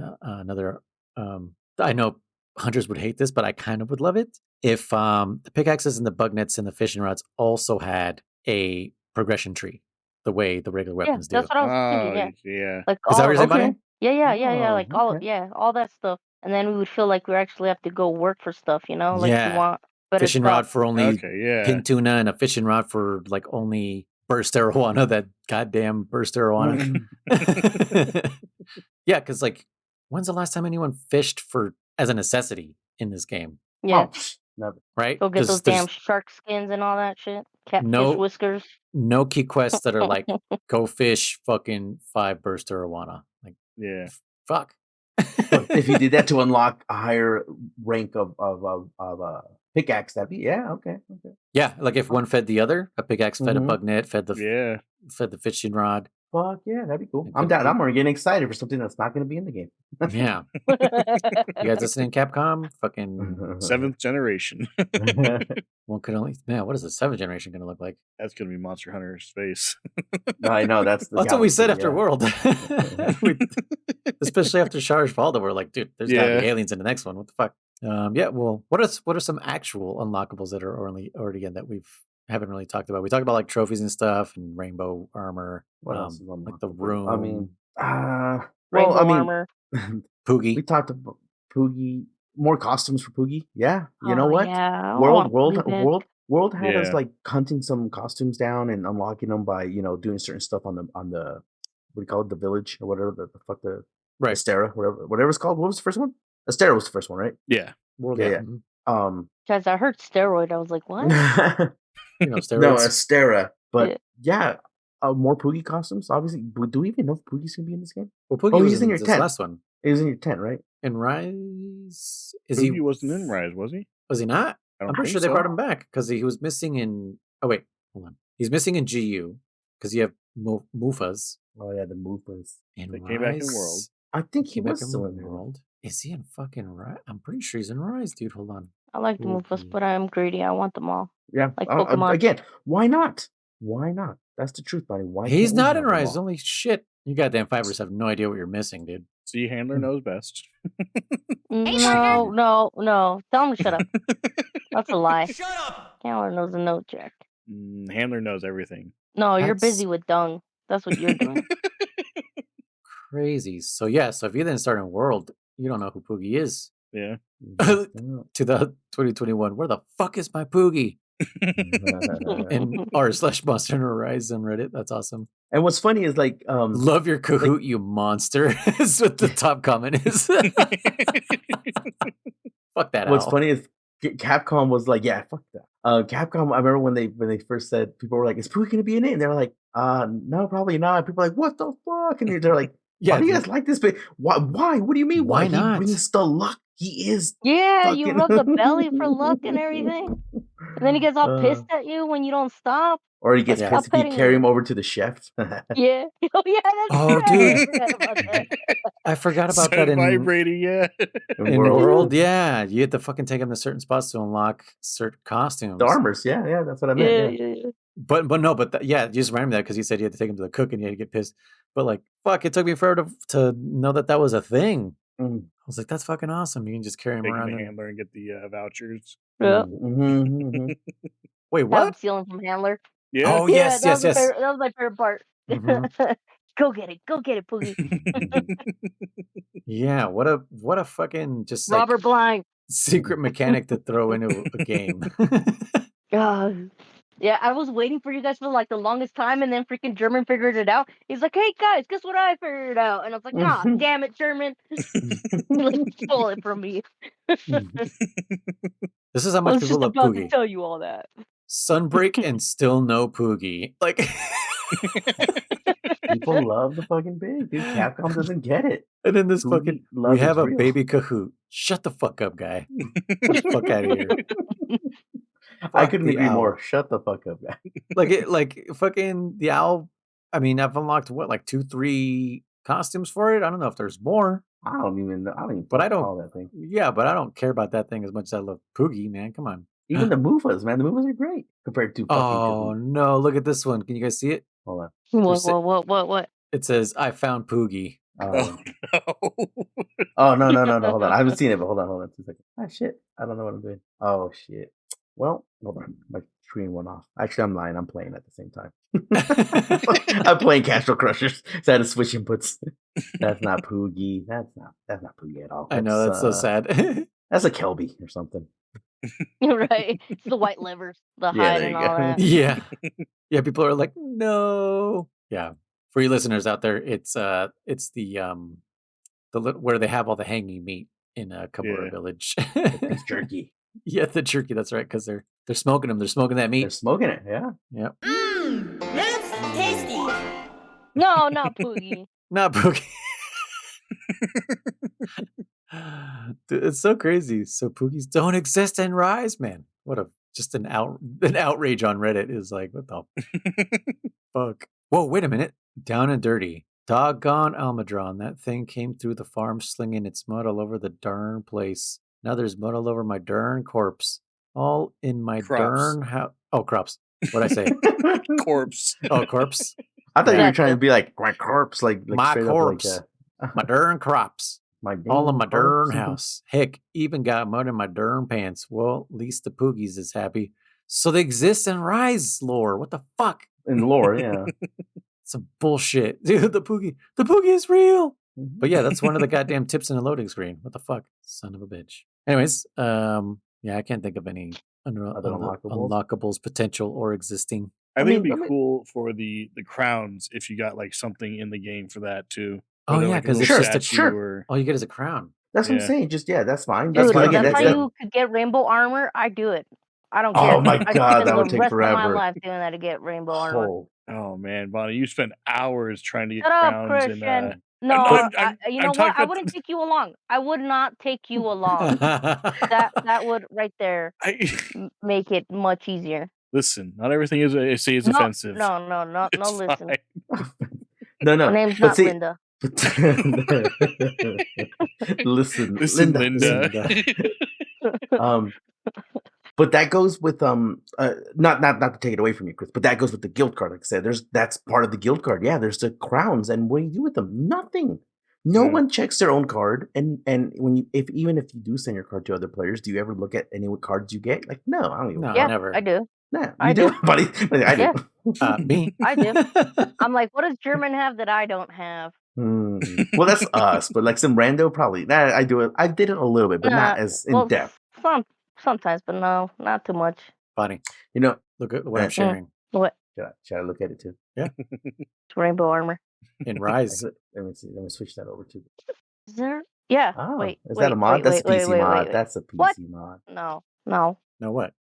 I know hunters would hate this, but I kind of would love it if the pickaxes and the bug nets and the fishing rods also had a progression tree, the way the regular weapons do. That's what I was thinking. Yeah. Like is that what you're saying, Bonnie? Yeah. Like all that stuff, and then we would feel like we actually have to go work for stuff, like you want. Fishing rod for only pin tuna, and a fishing rod for like only burst arowana, that goddamn burst arowana. Yeah, because like, when's the last time anyone fished as a necessity in this game? Yeah. Never. Right? Go get those damn shark skins and all that shit. Catfish whiskers. No key quests that are like, go fish fucking 5 burst arowana. Like, yeah. Fuck. If you did that to unlock a higher rank of pickaxe, that'd be okay. Yeah, like if one fed the other, a pickaxe fed a bug net, fed the fishing rod. Fuck yeah, that'd be cool. It I'm could down. be. I'm already getting excited for something that's not going to be in the game. Yeah. You guys listening, Capcom? Fucking 7th generation. one could only what is the 7th generation gonna look like? That's gonna be Monster Hunter Space. I know that's the That's what we said galaxy, after yeah. World. Especially after Charge Falda, we're like, dude, there's gotta be aliens in the next one. What the fuck? Yeah, well, what are some actual unlockables that are already in that haven't really talked about? We talked about like trophies and stuff and rainbow armor. What else is like the unlockable? room. I mean, Rainbow armor. Poogie. We talked about Poogie. More costumes for Poogie. Yeah, you know Oh, what? yeah. I want Poogie back. World had us Yeah. like hunting some costumes down and unlocking them by doing certain stuff on the what do you call it, the village or whatever the fuck the Right. Astera, whatever it's called. What was the first one? Astera was the first one, right? Yeah. World, Yeah. Guys, I heard steroid. I was like, what? Steroids. No, Astera. But Yeah. more Poogie costumes. Obviously, do we even know if Poogie's gonna be in this game? Well, Poogie was he's in your this tent. last one. He was in your tent, right? In Rise, Poogie wasn't in Rise, was he? Was he not? I'm pretty sure they brought him back because he was missing in. Oh wait, hold on. He's missing in GU because you have Mufas. Oh yeah, the Mufas. In They Rise, came back in World. I think he came back was still in World. Is he in fucking Rise? I'm pretty sure he's in Rise, dude. Hold on. I like the Mufas, but I am greedy. I want them all. Yeah, like Pokemon. Again, why not? Why not? That's the truth, buddy. Why? He's can't we not have in them Rise. all? Holy shit! You goddamn fibers have no idea what you're missing, dude. See, Handler knows best. No. Tell him to shut up. That's a lie. Shut up! Handler knows a note check. Handler knows everything. No, you're That's- busy with dung. That's what you're doing. Crazy. So if you didn't start in World, you don't know who Poogie is. Yeah. To the 2021, where the fuck is my Poogie? And r/Monster Hunter Rise on Reddit. That's awesome. And what's funny is like, Love your Kahoot, you monster. Is what the top comment is. Fuck that. what's owl. funny is Capcom was like, yeah, fuck that. Capcom. I remember when they first said, people were like, "Is Poogie gonna be in it?" And they were like, "No, probably not." People were like, "What the fuck?" And they're like, Yeah, "Why do you guys like this? But why? What do you mean? Why not? He brings the luck. He is." Yeah, you Fucking- rub the belly for luck and everything. And then he gets all pissed at you when you don't stop. Or he gets Yeah. pissed if you carry him over to the chef. Yeah. Oh, yeah. That's Oh, right. dude. I forgot about that Started in vibrating, yeah. in World. Yeah, you had to fucking take him to certain spots to unlock certain costumes. The armors, yeah, that's what I meant. Yeah. Yeah. But you just reminded me that because you said you had to take him to the cook and you had to get pissed. But like, fuck, it took me forever to know that was a thing. Mm. I was like, that's fucking awesome. You can just carry him Take around. him to Handler and get the vouchers. Yeah. Mhm. Wait, I'm what? stealing from Handler. Yeah. Oh, Yeah, yes. that was my favorite part. Mhm. Go get it, Poogie. Yeah, what a fucking just like Robert Blind. secret mechanic to throw into a game. Yeah, I was waiting for you guys for like the longest time, and then freaking German figured it out. He's like, "Hey guys, guess what I figured out?" And I was like, "Ah, damn it, German! Like, stole it from me." This is how I much was people just love about to Poogie. tell you all that. Sunbreak and still no Poogie. Like People love the fucking pig, dude. Capcom doesn't get it. and then this Poogie fucking love we is have a real. baby Kahoot. Shut the fuck up, guy. Get the fuck out of here. I Fuck couldn't the agree owl. more. Shut the fuck up, guy. Like fucking the owl. I mean, I've unlocked what, like 2-3 costumes for it. I don't know if there's more. I don't even But I don't- call that thing. Yeah, but I don't care about that thing as much as I love Poogie, man. Come on. Even the Mufas, man. The Mufas are great compared to fucking Oh Kahoot. no, look at this one. Can you guys see it? Hold on. What? It says I found Poogie. Oh, no. Oh no. Hold on. I haven't seen it, but hold on. 2 seconds. Ah shit. I don't know what I'm doing. Oh shit. Well, hold on. My screen went off. Actually, I'm lying. I'm playing at the same time. I'm playing Castle Crushers. So I had to switch inputs. That's not Poogie. That's not Poogie at all. I know, that's so sad. That's a Kelby or something. Right? It's the white livers, the Yeah, hide, there and you all go. that. Yeah, people are like, no. Yeah. For you listeners out there, it's the where they have all the hanging meat in Kabura Yeah. Village. It's jerky. Yeah, the jerky, that's right, because they're smoking them. They're smoking that They're meat. smoking it, yeah. Yep. That's tasty. No, not Poogie. Not Poogie. Dude, it's so crazy. So Poogies don't exist in Rise, man. What just an outrage on Reddit is like, what the fuck? Whoa, wait a minute. Down and dirty. Doggone Almadron. That thing came through the farm slinging its mud all over the darn place. Now there's mud all over my darn corpse. All in my darn house. Oh, crops. What'd I say? Corpse. Oh, corpse. I thought you were Gotcha. trying to be like my corpse, like My straight corpse. up like My darn crops. my All in dang my darn corpse. house. Heck, even got mud in my darn pants. Well, at least the Poogies is happy. So they exist in Rise lore. What the fuck? In lore, yeah. Some bullshit. Dude, the Poogie is real. But yeah, that's one of the goddamn tips in the loading screen. What the fuck? Son of a bitch. Anyways, yeah, I can't think of any Other unlockables? unlockables potential or existing. I think it'd mean, be cool for the crowns if you got like something in the game for that too. Oh, Whether, yeah, like, a 'cause little it's just a statue shirt. or All you get is a crown. That's what I'm Yeah. saying. Just that's fine. Dude, That's fine. if Again, that's that's how you could get rainbow armor, I do it. I don't Oh care. my I God, spend that would the take rest of my forever. life doing that to get rainbow armor. Oh man, Bonnie, you spent hours trying to get Shut up, crowns and Christian. No, you know what? talking I about wouldn't take you along. I would not take you along. That would right there make it much easier. Listen, not everything is No, offensive. no, It's listen. fine. No. My name's But not see, Linda. listen, Listen, Linda. Linda. But that goes with not to take it away from you, Chris, but that goes with the guild card. Like I said, that's part of the guild card. Yeah, there's the crowns, and what do you do with them? Nothing. No one checks their own card, and when you even if you do send your card to other players, do you ever look at any card you get? Like, no, I don't even. No, Yeah, never. I do. No, I you do, do. buddy. I do. Me. I do. I'm like, what does German have that I don't have? Well, that's us, but like some rando probably. Nah, I do it. I did it a little bit, but not as in depth. Sometimes, but no, not too much. Funny. You know, Look at what I'm sharing. What? Should I look at it too? Yeah. It's rainbow armor. In Rise. Let me see. Let me switch that over to. Is there? Yeah. Oh, wait. Is that a mod? That's a PC mod. That's a PC What? mod. No. No, what?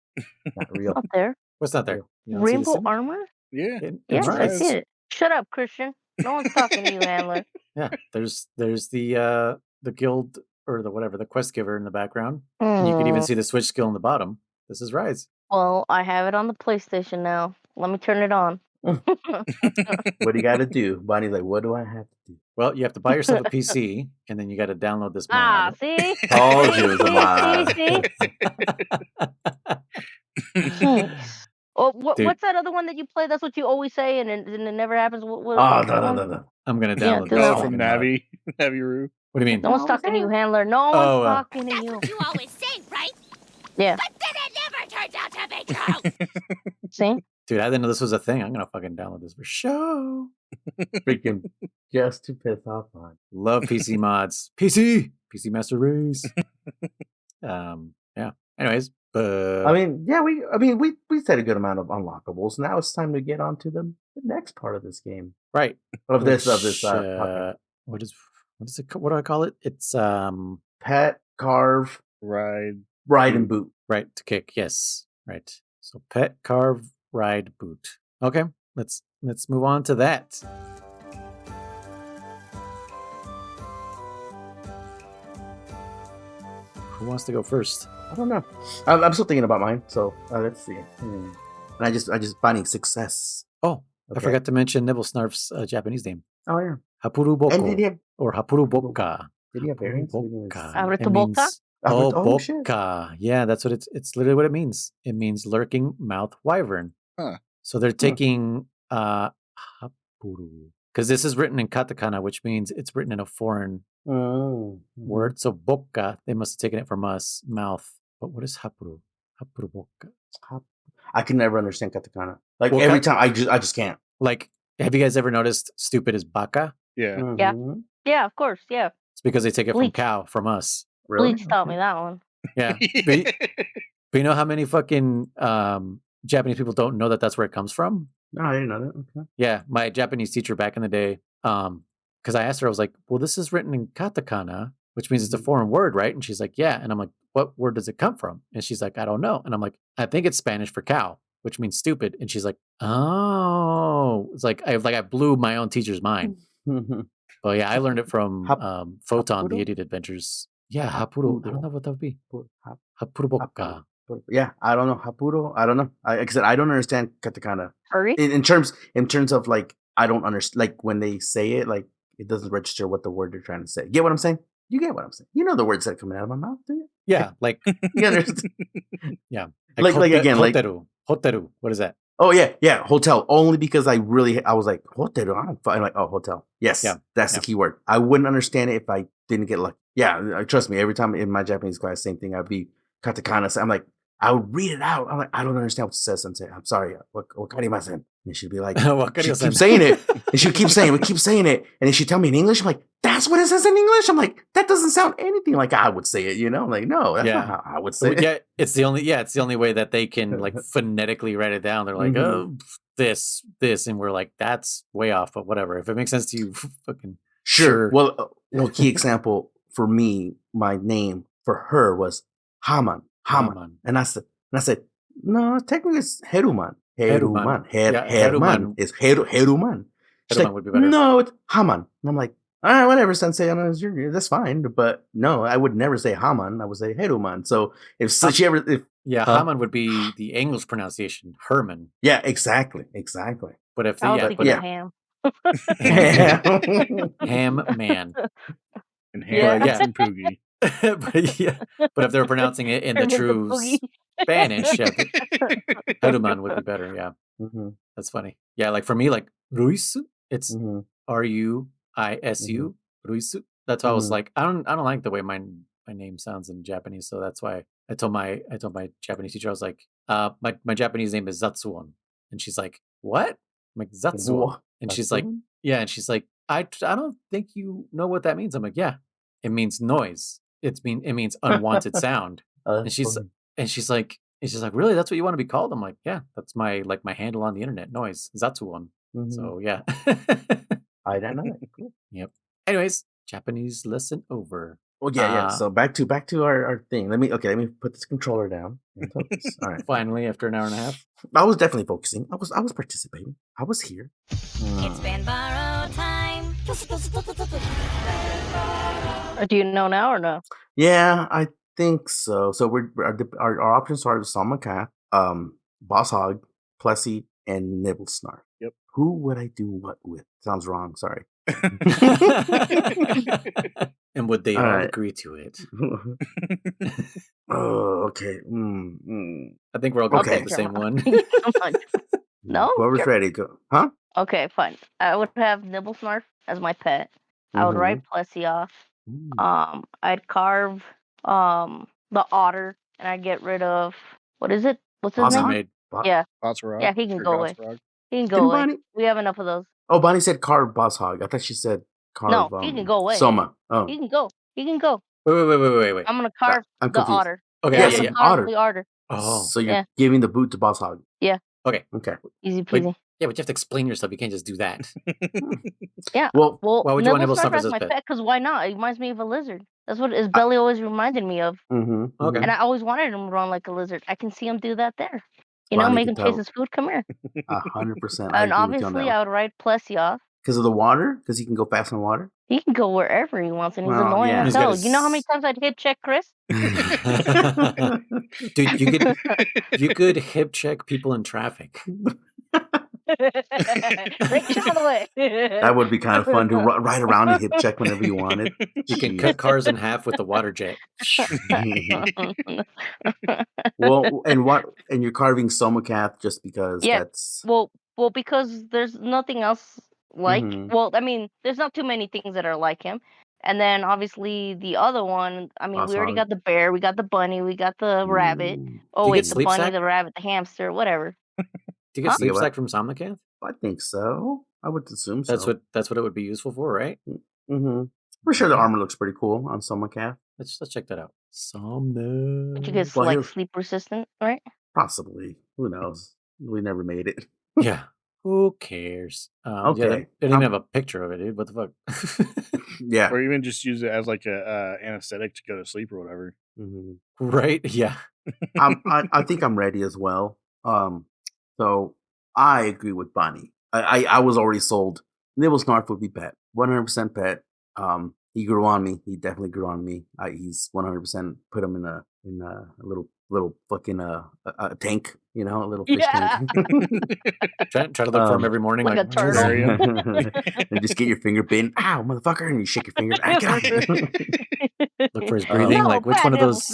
Not real. Not there. What's not there? You don't see the Rainbow symbol? armor? Yeah. In Yes, I Rise. see it. Shut up, Christian. No one's talking to you, handler. Yeah, there's the guild or the quest giver in the background. And you can even see the switch skill in the bottom. This is Rise. Well, I have it on the PlayStation now. Let me turn it on. What do you got to do? Bonnie's like, what do I have to do? Well, you have to buy yourself a PC, and then you got to download this mod. See? Told you it was a mod. See? Jeez. Oh, Dude. what's that other one that you play? That's what you always say, and it never happens. Oh, what's that one? no. I'm gonna Yeah, download do this that. Oh, from fucking mod. Navi-Roo. What do you mean? No one's talking to you, handler. No one's talking to That's you. what you always say, right? Yeah. But then it never turns out to be true. See? Dude, I didn't know this was a thing. I'm gonna fucking download this for show. Freaking just to piss off on. Love PC mods. PC Master Race. Yeah. Anyways, I mean, we said a good amount of unlockables. Now it's time to get on to the next part of this game. right. Of this What is it? What do I call it? It's pet, carve, Ride. and boot. right to kick. Yes. Right. So pet, carve, ride, boot. Okay. Let's move on to that. Who wants to go first? I don't know. I'm still thinking about mine. So let's see. And I just finding success. Oh, I Okay. forgot to mention Nibelsnarf's Japanese name. Oh yeah. Hapuru Boko. And did he have Or Hapuru Boka. variants? Boka. Aruto It means- Boka? Oh, Oh, shit. Boka. Yeah, that's what it's literally what it means. It means lurking mouth wyvern. Huh. So they're taking Hapuru. Because this is written in katakana, which means it's written in a foreign word. So Boka, they must have taken it from us, mouth. But what is Hapuru? Hapuru Boka. I can never understand katakana. Like Well, every time, I just can't. Like, have you guys ever noticed stupid is baka? Yeah. Yeah. Mhm. Yeah, of course. Yeah. It's because they take it from Bleach. cow, from us. Really? Bleach taught me that one. Yeah. But you know how many fucking Japanese people don't know that that's where it comes from? No, I didn't know that. Okay. Yeah, my Japanese teacher back in the day, because I asked her, I was like, well, this is written in katakana, which means it's a foreign word, right? And she's like, yeah. And I'm like, what word does it come from? And she's like, I don't know. And I'm like, I think it's Spanish for cow, which means stupid. And she's like, oh, it's like I blew my own teacher's mind. Well, yeah, I learned it from Photon, the Hapuru? Idiot Adventures. Yeah, Hapuru. I don't know what that would be. Hapuru Boka. Yeah, I don't know. Hapuro. I don't know. Like I said, I don't understand katakana. Hurry. In terms of like, I don't understand. Like when they say it, like it doesn't register what the word they're trying to say. Get what I'm saying? You get what I'm saying? You know the words that are coming out of my mouth, do you? Yeah, like You understand? yeah, Like again, like hoteru. What is that? oh yeah, hotel. Only because I was like hoteru. I'm like, oh, hotel. Yes, Yeah, that's the key word. I wouldn't understand it if I didn't get lucky. Yeah, trust me. Every time in my Japanese class, same thing. I'd be katakana. I'm like, I would read it out. I'm like, I don't understand what it says. I'm saying, I'm sorry. Wakarimasen. And she'd be like, she Wakarimasen. keep saying it, and she keep saying it, and then she tell me in English. I'm like, that's what it says in English. I'm like, that doesn't sound anything like I would say it. You know, I'm like, no, that's not how I would say it. Yeah, it's the only way that they can like phonetically write it down. They're like, oh, this, and we're like, that's way off, but whatever. If it makes sense to you, fucking sure. Well, key example for me, my name for her was Haman. And I said, no, technically it's Heruman. Heruman is Heruman. She's Heruman like, would be better. No, it's Haman. And I'm like, all right, whatever, Sensei. That's fine. But no, I would never say Haman. I would say Heruman. So if she ever, Haman would be the English pronunciation. Herman. Yeah, exactly. But if Ham. Ham man. And ham and Poogie. But if they're pronouncing it in the true Spanish, Heruman would be better. Yeah, that's funny. Yeah, like for me, like Ruisu, it's Ruisu. Ruisu. That's why I was like, I don't like the way my name sounds in Japanese, so that's why I told my Japanese teacher, I was like, my Japanese name is Zatsuon, and she's like, what? I'm like, Zatsuon, and she's like, yeah, and she's like, I don't think you know what that means. I'm like, yeah, it means noise. It means unwanted sound. And she's like, really? That's what you want to be called? I'm like, yeah, that's my handle on the internet, noise, Zatsuon. So yeah. I don't know that. Cool. Yep. Anyways, Japanese lesson over. Well, yeah. So back to our thing. Let me put this controller down and focus. All right. Finally, after an hour and a half. I was definitely focusing. I was participating. I was here. It's been borrowed time. Or do you know now or no? Yeah, I think so. So our options are Salmakath, Boss Hog, Plessy, and Nibelsnarf. Yep. Who would I do what with? Sounds wrong. Sorry. And would they all agree to it? Oh, okay. I think we're all going to pick the same one. No? Whoever's ready, go. Huh? Okay, fine. I would have Nibelsnarf as my pet. I would write Plessy off. I'd carve the otter, and I'd get rid of, what is it? What's his name? Yeah. Yeah, he can go away. He can go away. We have enough of those. Oh, Bonnie said carve Boss Hog. I thought she said carve. No, he can go away. Soma. Oh. He can go. Wait. I'm gonna carve the otter. Okay, yeah. Carve the otter. Oh, so you're giving the boot to Boss Hog. Yeah. Okay. Easy peasy. Yeah, but you have to explain yourself. You can't just do that. Yeah. Well, why would you want Nibelsnarf as my pet? Because why not? It reminds me of a lizard. That's what his belly always reminded me of. Okay. And I always wanted him to run like a lizard. I can see him do that there. You know, make him taste his food. Come here. 100%. And obviously, I would write Plessy off. Because of the water? Because he can go fast in water? He can go wherever he wants, and he's annoying as hell. You know how many times I'd hip check Kriss? Dude, you could hip check people in traffic. That would be kind of fun to ride around and hip check whenever you wanted. You can cut cars in half with the water jet. Well, and you're carving Somakath just because that's well, because there's nothing else like. Well, I mean, there's not too many things that are like him. And then obviously the other one, I mean, we already got the bear, we got the bunny, we got the rabbit. Oh wait, the bunny, the rabbit, the hamster, whatever. Do you get sleep sack from Somnikath? I think so. I would assume so. That's what it would be useful for, right? For sure the armor looks pretty cool on Somnikath. Let's check that out. Somnikath. Did you get like sleep resistant, right? Possibly. Who knows? We never made it. Yeah. Who cares? Okay. Yeah, they didn't have a picture of it, dude. What the fuck? Yeah. Or even just use it as like a anesthetic to go to sleep or whatever. Right? Yeah. I think I'm ready as well. So I agree with Bonnie. I was already sold. Nibelsnarf would be pet. 100% pet. He grew on me. He definitely grew on me. He's 100% put him in a little fucking a tank, you know, a little fish tank. try to look for him every morning, like a turtle. And just get your finger bitten. Ow, motherfucker! And you shake your fingers. Look for his breathing. Like which one of those?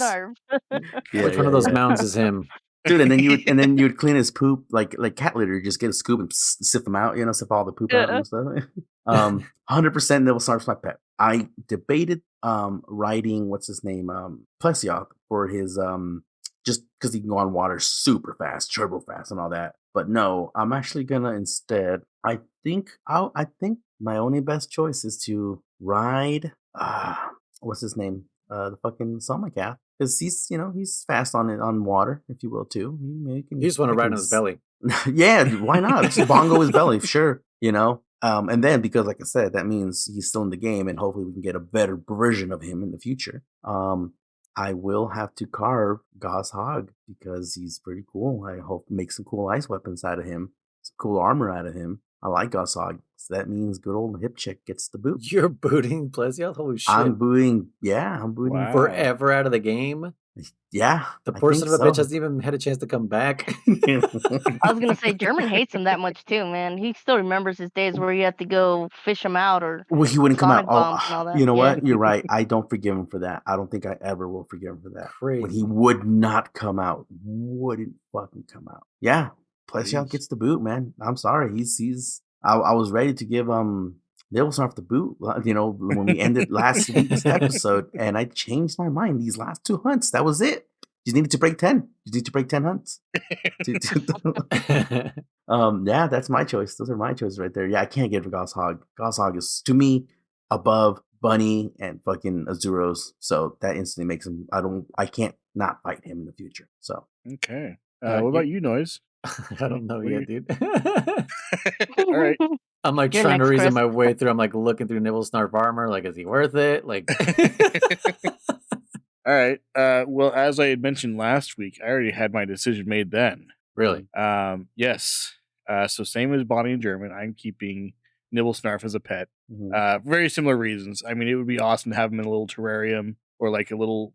Which one of those mounds is him? Dude, and then you would clean his poop like cat litter. Just get a scoop and sift them out, you know, sift all the poop out and stuff. 100% Nibelsnarf's my pet. I debated riding what's his name, Plesioth, for his just because he can go on water super fast, turbo fast, and all that. But no, I'm actually gonna instead. I think my only best choice is to ride. What's his name? The fucking Somnicath. Because he's fast on water, if you will, too. You just want to ride on his belly. Yeah, why not? Just bongo his belly, sure. And then because, like I said, that means he's still in the game, and hopefully we can get a better version of him in the future. I will have to carve Goshawk because he's pretty cool. I hope to make some cool ice weapons out of him, some cool armor out of him. I like Goshawk, so that means good old hip chick gets the boot. You're booting Plesioth? Holy shit. I'm booting forever out of the game. Yeah. The poor son of a bitch hasn't even had a chance to come back. I was going to say, German hates him that much too, man. He still remembers his days where you had to go fish him out or he wouldn't come out. And all that. You know what? You're right. I don't forgive him for that. I don't think I ever will forgive him for that. Crazy. When he would not come out. Wouldn't fucking come out. Yeah. Plesioth gets the boot, man. I'm sorry. I was ready to give Nibelsnarf the boot, when we ended last week's episode, and I changed my mind. These last 2 hunts, that was it. You needed to break 10. You need to break 10 hunts. Yeah, that's my choice. Those are my choices right there. Yeah, I can't get Goshawk. Goshawk is, to me, above Bunny and fucking Azuros. So that instantly makes him, I can't not fight him in the future. So. Okay. What about you, Noise? I don't know yet, dude. All right. I'm like trying to reason my way through. I'm like looking through Nibelsnarf armor. Like, is he worth it? Like, all right. Well, as I had mentioned last week, I already had my decision made then. Really? Yes. So same as Bonnie and German, I'm keeping Nibelsnarf as a pet. Mm-hmm. Very similar reasons. I mean, it would be awesome to have him in a little terrarium or like a little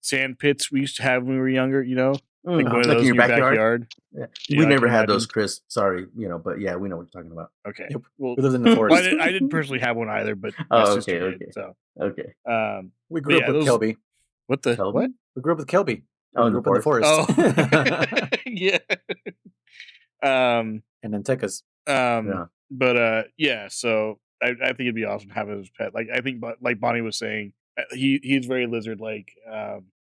sand pits we used to have when we were younger. Like one of those in your backyard. Yeah. We never had those, Chris. Sorry, but yeah, we know what you're talking about. Okay. Yep. Well, we lived in the forest. I didn't personally have one either, but okay. Did, so. Okay. We grew up with Kelby. What the Kelby? what? We grew up with Kelby. Oh, we grew up in the forest. Oh. Yeah. And then Tekkas. Yeah. But yeah, so I think it'd be awesome to have it as a pet. Like I think, like Bonnie was saying, he's very lizard-like.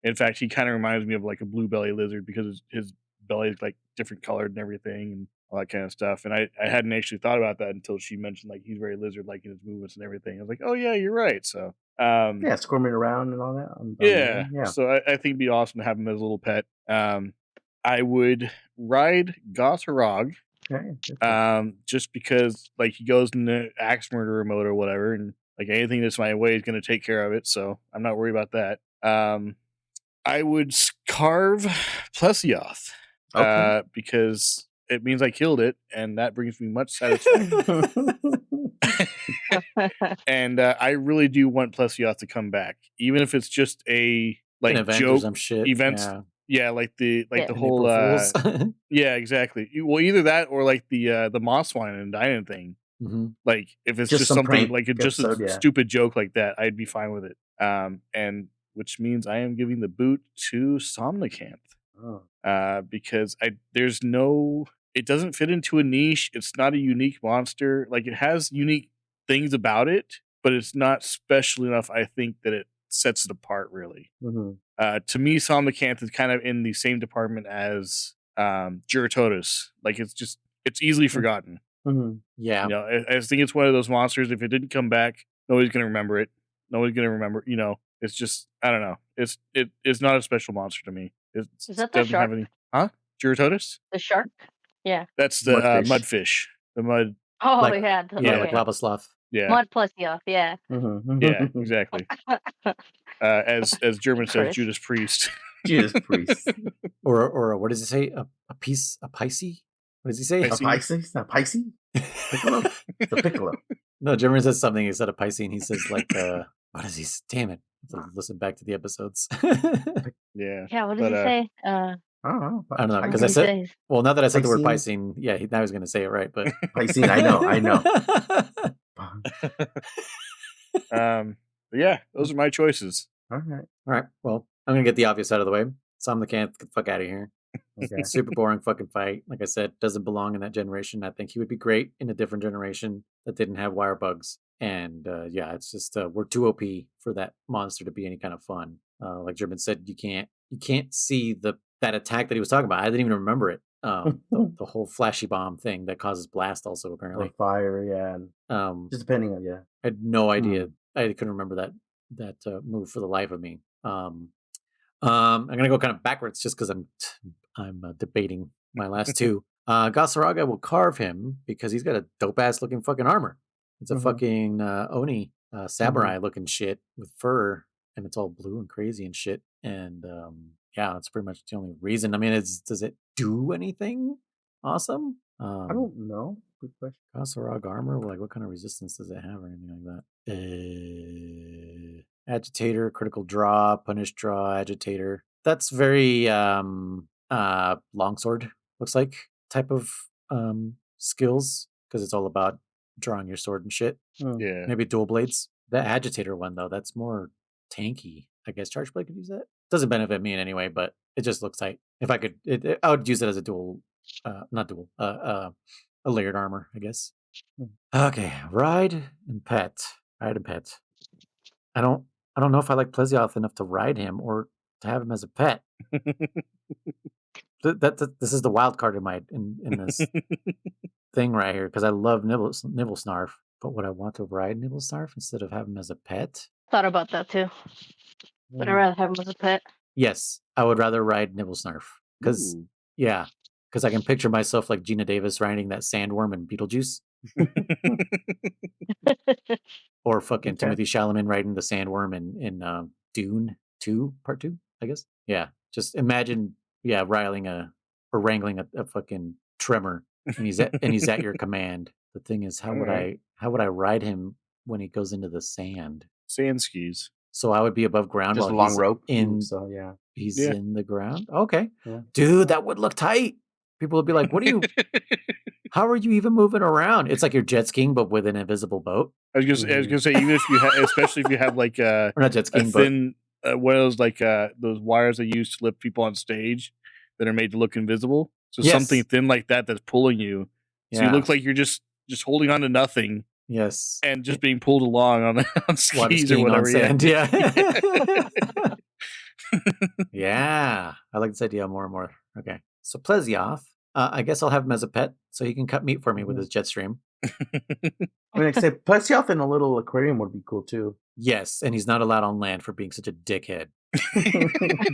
In fact, he kind of reminds me of like a blue belly lizard because his belly is like different colored and everything and all that kind of stuff. And I hadn't actually thought about that until she mentioned like he's very lizard-like in his movements and everything. I was like, oh yeah, you're right. So squirming around and all that. Yeah. So I think it'd be awesome to have him as a little pet. I would ride Goshawk. Okay. Just because like he goes in the axe murderer mode or whatever, and like anything that's my way is going to take care of it. So I'm not worried about that. I would carve Plesioth because it means I killed it, and that brings me much satisfaction. And I really do want Plesioth to come back, even if it's just a like joke events. Yeah, like the whole yeah, exactly. Well, either that or like the moss wine and dining thing. Mm-hmm. Like if it's just something like just a stupid joke like that, I'd be fine with it. And which means I am giving the boot to Somnicanth. Because it doesn't fit into a niche. It's not a unique monster. Like it has unique things about it, but it's not special enough, I think, that it sets it apart really. Mm-hmm. To me, Somnicanth is kind of in the same department as Gyarados. Like it's easily forgotten. Mm-hmm. Yeah. I think it's one of those monsters. If it didn't come back, nobody's gonna remember it. Nobody's gonna remember. It's just I don't know. It's not a special monster to me. Is that the shark? Gyarados? The shark? Yeah. That's the mudfish. The mud. Oh, like, yeah. Yeah, like Nibelsnarf. Yeah. Mud Plesioth, yeah. Mm-hmm. Yeah, exactly. As German says, Judas Priest. Judas Priest. Or what does he say? A Pisces? What does he say? A Pisces? A Pisces? Piccolo? It's a Piccolo. No, Jimmer says something instead of Piscine. He says like, what does he? Damn it! I have to listen back to the episodes. Yeah. Yeah, what does he say? I don't know. I don't know What because did I he said. say? Well, now that I said the word Piscine. Piscine, yeah, now he's going to say it right. But Piscine, I know. But yeah, those are my choices. All right. Well, I'm going to get the obvious out of the way. Some the can't get the fuck out of here. Okay. Super boring fucking fight. Like I said, doesn't belong in that generation. I think he would be great in a different generation that didn't have wire bugs. And yeah, it's just we're too OP for that monster to be any kind of fun. Like German said, you can't see that attack that he was talking about. I didn't even remember it. The whole flashy bomb thing that causes blast also apparently. Or fire, yeah. And, just depending on I had no idea. I couldn't remember that move for the life of me. I'm gonna go kind of backwards just because I'm debating my last two. Gasaraga will carve him because he's got a dope ass looking fucking armor. It's a fucking Oni samurai looking shit with fur, and it's all blue and crazy and shit. And yeah, that's pretty much the only reason. I mean, does it do anything awesome? I don't know. Good question. Gasarag armor, like what kind of resistance does it have or anything like that? Agitator, critical draw, punish draw, agitator. That's very longsword, looks like, type of skills, because it's all about drawing your sword and shit. Yeah. Maybe dual blades. The agitator one, though, that's more tanky. I guess charge blade could use that. Doesn't benefit me in any way, but it just looks tight. If I could, I would use it as a dual, not dual, a layered armor, I guess. Okay, ride and pet. I don't know if I like Plesioth enough to ride him or to have him as a pet. This is the wild card in this thing right here, because I love Nibelsnarf, but would I want to ride Nibelsnarf instead of have him as a pet? Thought about that too. But I'd rather have him as a pet. Yes, I would rather ride Nibelsnarf because I can picture myself like Gina Davis riding that sandworm in Beetlejuice. Or fucking Timothy Chalamet riding the sandworm in Dune 2, Part 2, I guess. Yeah, just imagine, wrangling a fucking tremor, and he's at your command. The thing is, how would I ride him when he goes into the sand? Sand skis. So I would be above ground. Just a long rope. So he's in the ground. Okay, dude, that would look tight. People would be like, "What are you? How are you even moving around?" It's like you're jet skiing, but with an invisible boat. I was gonna say, even if you especially if you have like or not jet skiing, thin, one of those like those wires they use to lift people on stage that are made to look invisible. So something thin like that's pulling you. So you look like you're just holding on to nothing. Yes, and just being pulled along on skis or whatever. Sand, yeah. Yeah, I like this idea more and more. Okay, so Plesioth, I guess I'll have him as a pet, so he can cut meat for me with his jet stream. I mean, like I said, Plesioth in a little aquarium would be cool too. Yes, and he's not allowed on land for being such a dickhead.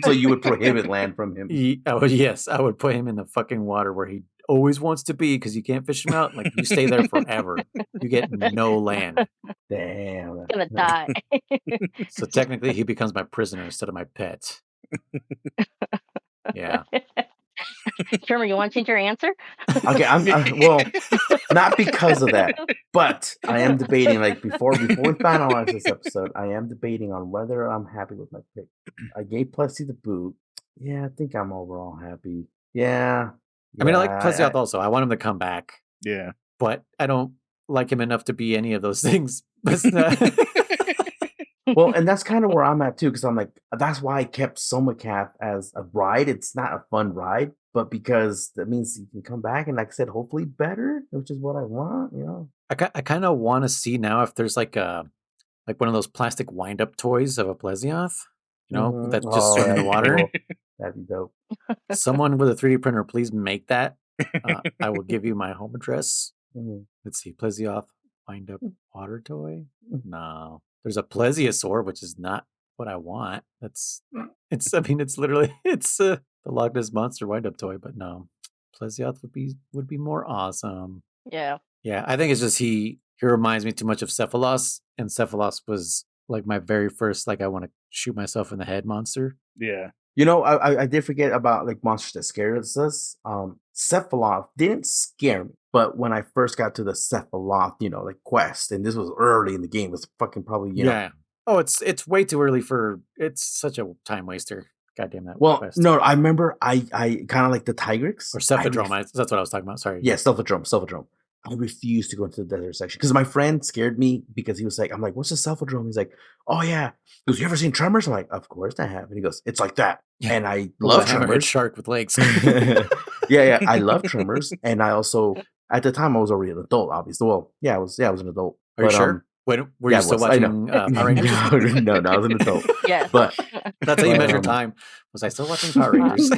So you would prohibit land from him? Yes, I would put him in the fucking water where he always wants to be, because you can't fish him out. Like, you stay there forever. You get no land. Damn. He's gonna die. So technically, he becomes my prisoner instead of my pet. Yeah. Sherman, you want to change your answer? Okay, well, not because of that, but I am debating. Like before we finalize this episode, I am debating on whether I'm happy with my pick. I gave Plessy the boot. Yeah, I think I'm overall happy. Yeah. I mean, I like Plesioth also. I want him to come back. Yeah. But I don't like him enough to be any of those things. Well, and that's kind of where I'm at too, because I'm like, that's why I kept Somacath as a ride. It's not a fun ride, but because that means you can come back and, like I said, hopefully better, which is what I want, you know. I kind of want to see now if there's like one of those plastic wind-up toys of a Plesioth, you know, that just swim in the water. Cool. That'd be dope. Someone with a 3D printer, please make that. I will give you my home address. Let's see, Plesioth wind-up water toy. No. There's a Plesiosaur, which is not what I want. It's literally the Loch Ness Monster wind-up toy, but no. Plesioth would be more awesome. Yeah. Yeah, I think it's just he reminds me too much of Cephalos, and Cephalos was like my very first, like, I want to shoot myself in the head monster. Yeah. You know, I did forget about like monsters that scared us. Cephaloth didn't scare me. But when I first got to the Cephaloth, like quest, and this was early in the game, it was fucking probably you know. Oh, it's way too early for. It's such a time waster. Goddamn that. Well, quest. no, I remember I kind of like the Tigrex or Cephadrome. That's what I was talking about. Sorry. Yeah, Cephadrome. I refused to go into the desert section because my friend scared me because he was like, I'm like, what's a Cephadrome? He's like, oh yeah. He goes, you ever seen Tremors? I'm like, of course I have. And he goes, it's like that. Yeah. And I love Tremors. Shark with legs. yeah, I love Tremors. And I also, at the time, I was already an adult, obviously. Well, I was an adult. Are you sure? Wait, were you still watching Power Rangers? No, I was an adult. Yes. But that's how you measure time. Was I still watching Power Rangers?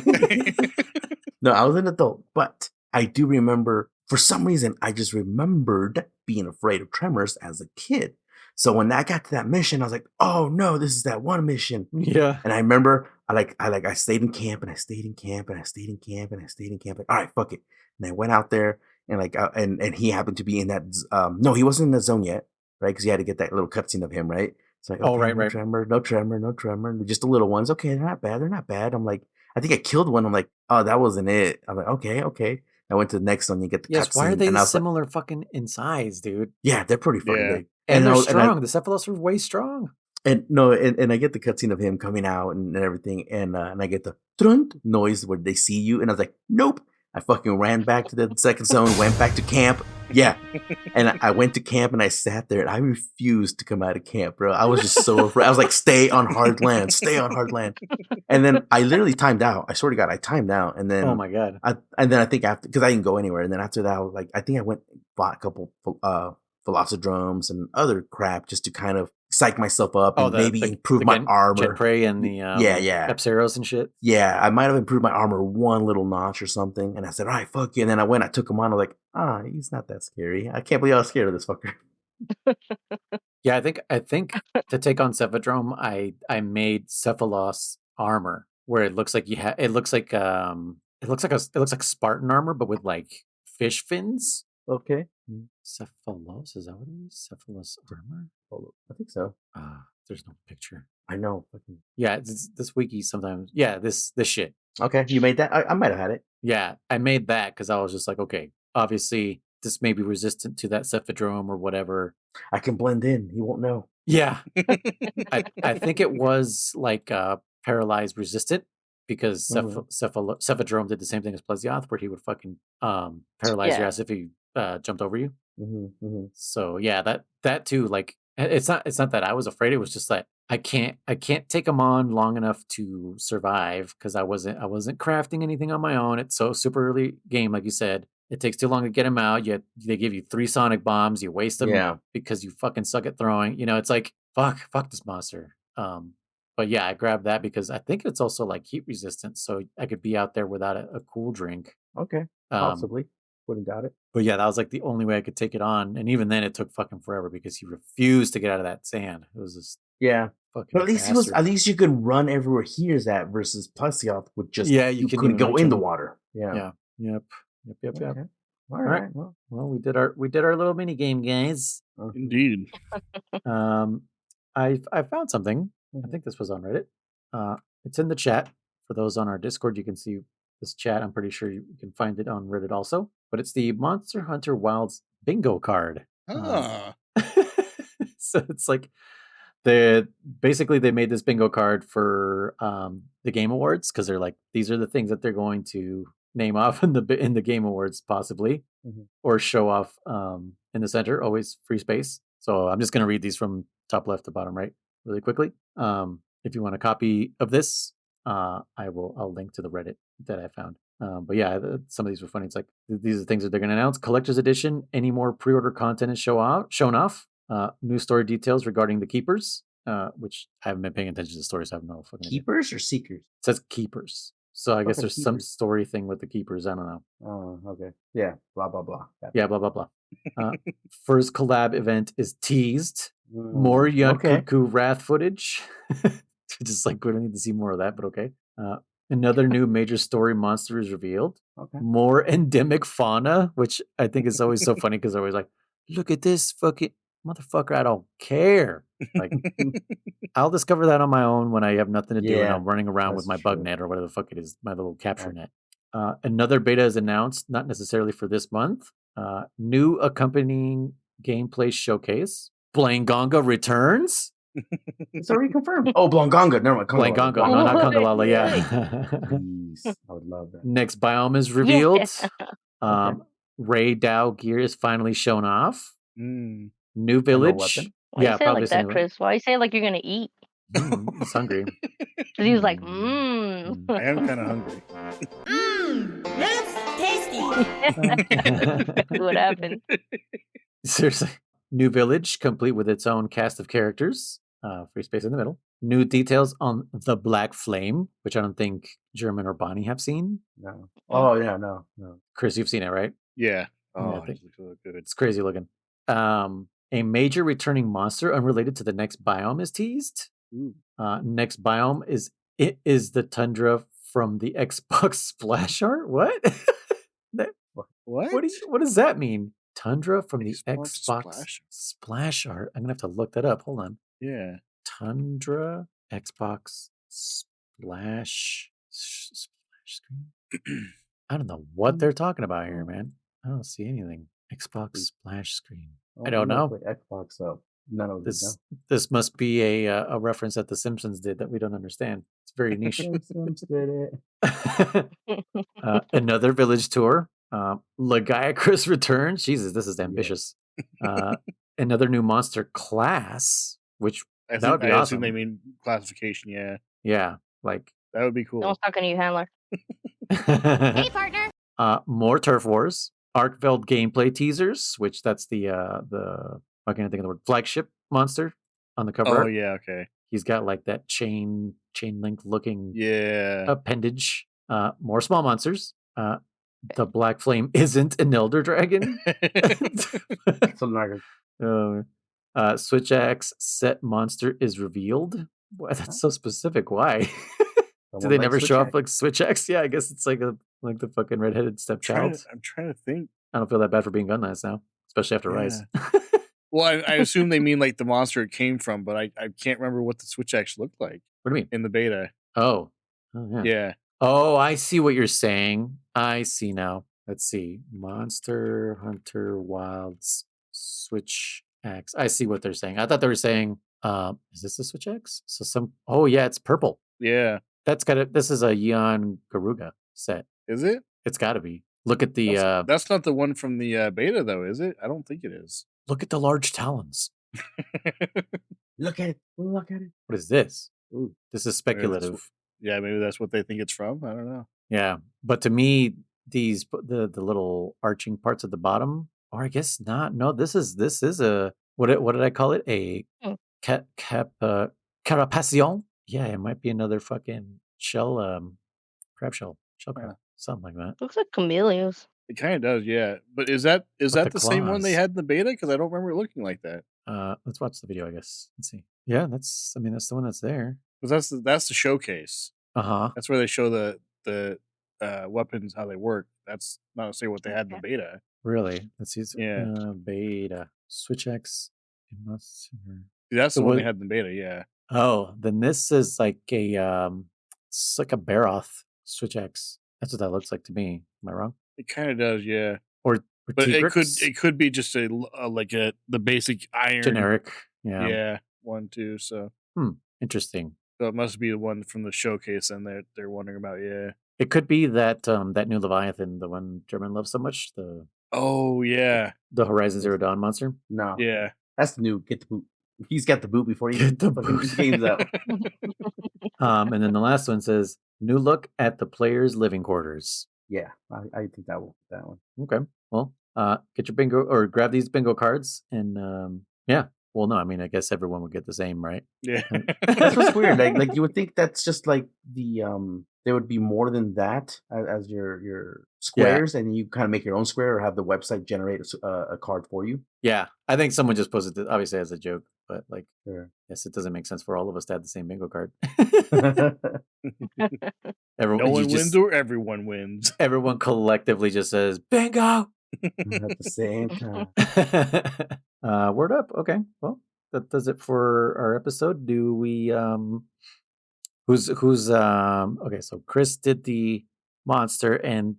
No, I was an adult. But I do remember, for some reason, I just remembered being afraid of Tremors as a kid. So when I got to that mission, I was like, "Oh no, this is that one mission." Yeah. And I remember, I stayed in camp, and I stayed in camp, and I stayed in camp, and I stayed in camp. Like, all right, fuck it. And I went out there, and and he happened to be in that. No, he wasn't in the zone yet, right? Because you had to get that little cutscene of him, right? It's like, okay, right. No tremor, just the little ones. Okay, they're not bad. I'm like, I think I killed one. I'm like, oh, that wasn't it. I'm like, okay. I went to the next one. You get the cutscene. Why are they similar fucking in size, dude? Yeah, they're pretty fucking big. And they're strong. The Cephaloths are way strong. And no, and I get the cutscene of him coming out and everything, and I get the trunt noise where they see you, and I was like, nope. I fucking ran back to the second zone, went back to camp. Yeah. And I went to camp and I sat there and I refused to come out of camp, bro. I was just so afraid. I was like, stay on hard land. And then I literally timed out. I swear to God, I timed out. And then, oh my God. And then I think after, because I didn't go anywhere. And then after that, I was like, I think I bought a couple Velocidromes and other crap just to kind of psych myself up and maybe improve my armor. Jet Prey and the Epseros and shit. Yeah, I might have improved my armor one little notch or something. And I said, all right, fuck you. And then I took him on. I was like, he's not that scary. I can't believe I was scared of this fucker. Yeah, I think to take on Cephadrome, I made Cephalos armor where it looks like it looks like Spartan armor, but with like fish fins. Okay. Cephalos, is that what it is? Cephalos armor? I think so. There's no picture. I know. Yeah, this wiki sometimes. Yeah, this shit. Okay, you made that? I might have had it. Yeah, I made that because I was just like, okay, obviously this may be resistant to that Cephadrome or whatever. I can blend in. He won't know. Yeah. I think it was like paralyzed resistant because Cephadrome did the same thing as Plesioth where he would fucking paralyze your ass if he jumped over you. Mm-hmm. So yeah, that too, like it's not that I was afraid, it was just that I can't take them on long enough to survive because I wasn't crafting anything on my own. It's so super early game, like you said. It takes too long to get them out. Yet they give you 3 sonic bombs. You waste them because you fucking suck at throwing. It's like fuck this monster. But yeah, I grabbed that because I think it's also like heat resistant, so I could be out there without a cool drink. Okay, possibly. Wouldn't doubt it. But yeah, that was like the only way I could take it on, and even then, it took fucking forever because he refused to get out of that sand. It was just fucking. But at least you could run everywhere he is at versus Plesioth would just you couldn't go in the water. Yep. Okay. All right. Well, we did our little mini game, guys. Indeed. I found something. I think this was on Reddit. It's in the chat. For those on our Discord, you can see this chat. I'm pretty sure you can find it on Reddit also. But it's the Monster Hunter Wilds bingo card. So it's like they made this bingo card for the Game Awards because they're like, these are the things that they're going to name off in the Game Awards possibly, or show off in the center. Always free space. So I'm just going to read these from top left to bottom right really quickly. If you want a copy of this, I'll link to the Reddit that I found. But yeah, some of these were funny. It's like, these are the things that they're going to announce. Collector's edition. Any more pre-order content is shown off. New story details regarding the keepers, which I haven't been paying attention to the stories. So I have no fucking keepers idea. Or seekers? It says keepers. So I guess there's some story thing with the keepers. I don't know. Oh, okay. Yeah. Blah, blah, blah. Yeah, blah, blah, blah. First collab event is teased. More Young Cuckoo Wrath footage. Just like, we don't need to see more of that, but okay. Another new major story monster is revealed. Okay. More endemic fauna, which I think is always so funny because they're always like, look at this fucking motherfucker, I don't care. Like, I'll discover that on my own when I have nothing to do and I'm running around with my bug net or whatever the fuck it is, my little capture net. Another beta is announced, not necessarily for this month, New accompanying gameplay showcase. Blangonga returns. It's already confirmed. Oh, Blangonga. Never mind. Blangonga. No, not Congalala. Yeah. Please. I would love that. Next biome is revealed. Yeah. Ray Dow gear is finally shown off. Mm. New village. Why you say it like that, Kriss? Why you say it like you're gonna eat? He's hungry. Because he was like, I am kind of hungry. That's tasty. What happened? Seriously. New village, complete with its own cast of characters. Free space in the middle. New details on the Black Flame, which I don't think German or Bonnie have seen. No. Oh, yeah, no. Kriss, you've seen it, right? Yeah. Yeah, Oh, I think- it looks so good. It's crazy looking. A major returning monster unrelated to the next biome is teased. Ooh. Next biome is the tundra from the Xbox splash art. What? What? What does that mean? Tundra from the Xbox Xbox splash art. I'm gonna have to look that up. Hold on. Yeah. Tundra Xbox splash screen. I don't know what they're talking about here, man. I don't see anything. Xbox splash screen. I don't know. Xbox, so none of This must be a reference that The Simpsons did that we don't understand. It's very niche. Simpsons did it. Another village tour. Lagiacrus returns. Jesus, this is ambitious. Another new monster class, which I that would be awesome. assume they mean classification. Yeah. Yeah, like That would be cool. No one's talking to you, handler. Hey, partner. More Turf Wars. Arkveld gameplay teasers, which that's the I can't think of the word, flagship monster on the cover. Oh, art. yeah. Okay. He's got like that chain link looking Yeah. appendage. More small monsters. The Black Flame isn't an Elder Dragon. Switch Axe set monster is revealed. Boy, that's so specific. Why? Do they never show off like Switch Axe? Yeah, I guess it's like the fucking redheaded stepchild. I'm trying to think. I don't feel that bad for being Gunlast now, especially after Rise. Well, I assume they mean like the monster it came from, but I can't remember what the Switch Axe looked like. What do you mean? In the beta. Oh yeah. Yeah. Oh, I see what you're saying. I see now. Let's see. Monster Hunter Wilds Switch Axe. I see what they're saying. I thought they were saying, is this a Switch Axe? Oh yeah, it's purple. Yeah. This is a Yan Garuga set. Is it? It's gotta be. Look at the that's not the one from the beta though, is it? I don't think it is. Look at the large talons. Look at it. What is this? Ooh. This is speculative. Maybe that's what they think it's from. I don't know. Yeah. But to me, these the little arching parts at the bottom, or I guess not. No, this is a what did I call it? A carapacion? Yeah, it might be another fucking shell crab shell crab, something like that. Looks like camellias. It kind of does, yeah. But is that the same one they had in the beta? Because I don't remember it looking like that. Let's watch the video, I guess. Let's see. Yeah, that's the one that's there. Because that's the showcase. That's where they show the weapons, how they work. That's not necessarily what they had in the beta. Really? Let's see. Yeah. Beta Switch X. That's the one they had in the beta. Yeah. Oh, then this is like it's like a Baroth Switch X. That's what that looks like to me. Am I wrong? It kind of does, yeah. But it could be just the basic iron generic. Yeah. Yeah. 1, 2. So. Interesting. So it must be the one from the showcase, and they're wondering about. Yeah. It could be that that new Leviathan, the one German loves so much. The the Horizon Zero Dawn monster. No. Yeah. That's the new get the boot. He's got the boot before he get the game's out. And then the last one says new look at the players' living quarters. Yeah, I think that will that one. Okay. Well, get your bingo or grab these bingo cards and yeah. Well, no, I mean, I guess everyone would get the same, right? Yeah. That's what's weird. Like you would think that's just like the there would be more than that as your squares, and you kind of make your own square or have the website generate a card for you. Yeah, I think someone just posted it obviously as a joke, but like, yes, it doesn't make sense for all of us to have the same bingo card. No one wins or everyone wins. Everyone collectively just says bingo at the same time. Word up. Okay, well, that does it for our episode. Do we who's okay, so Kriss did the monster and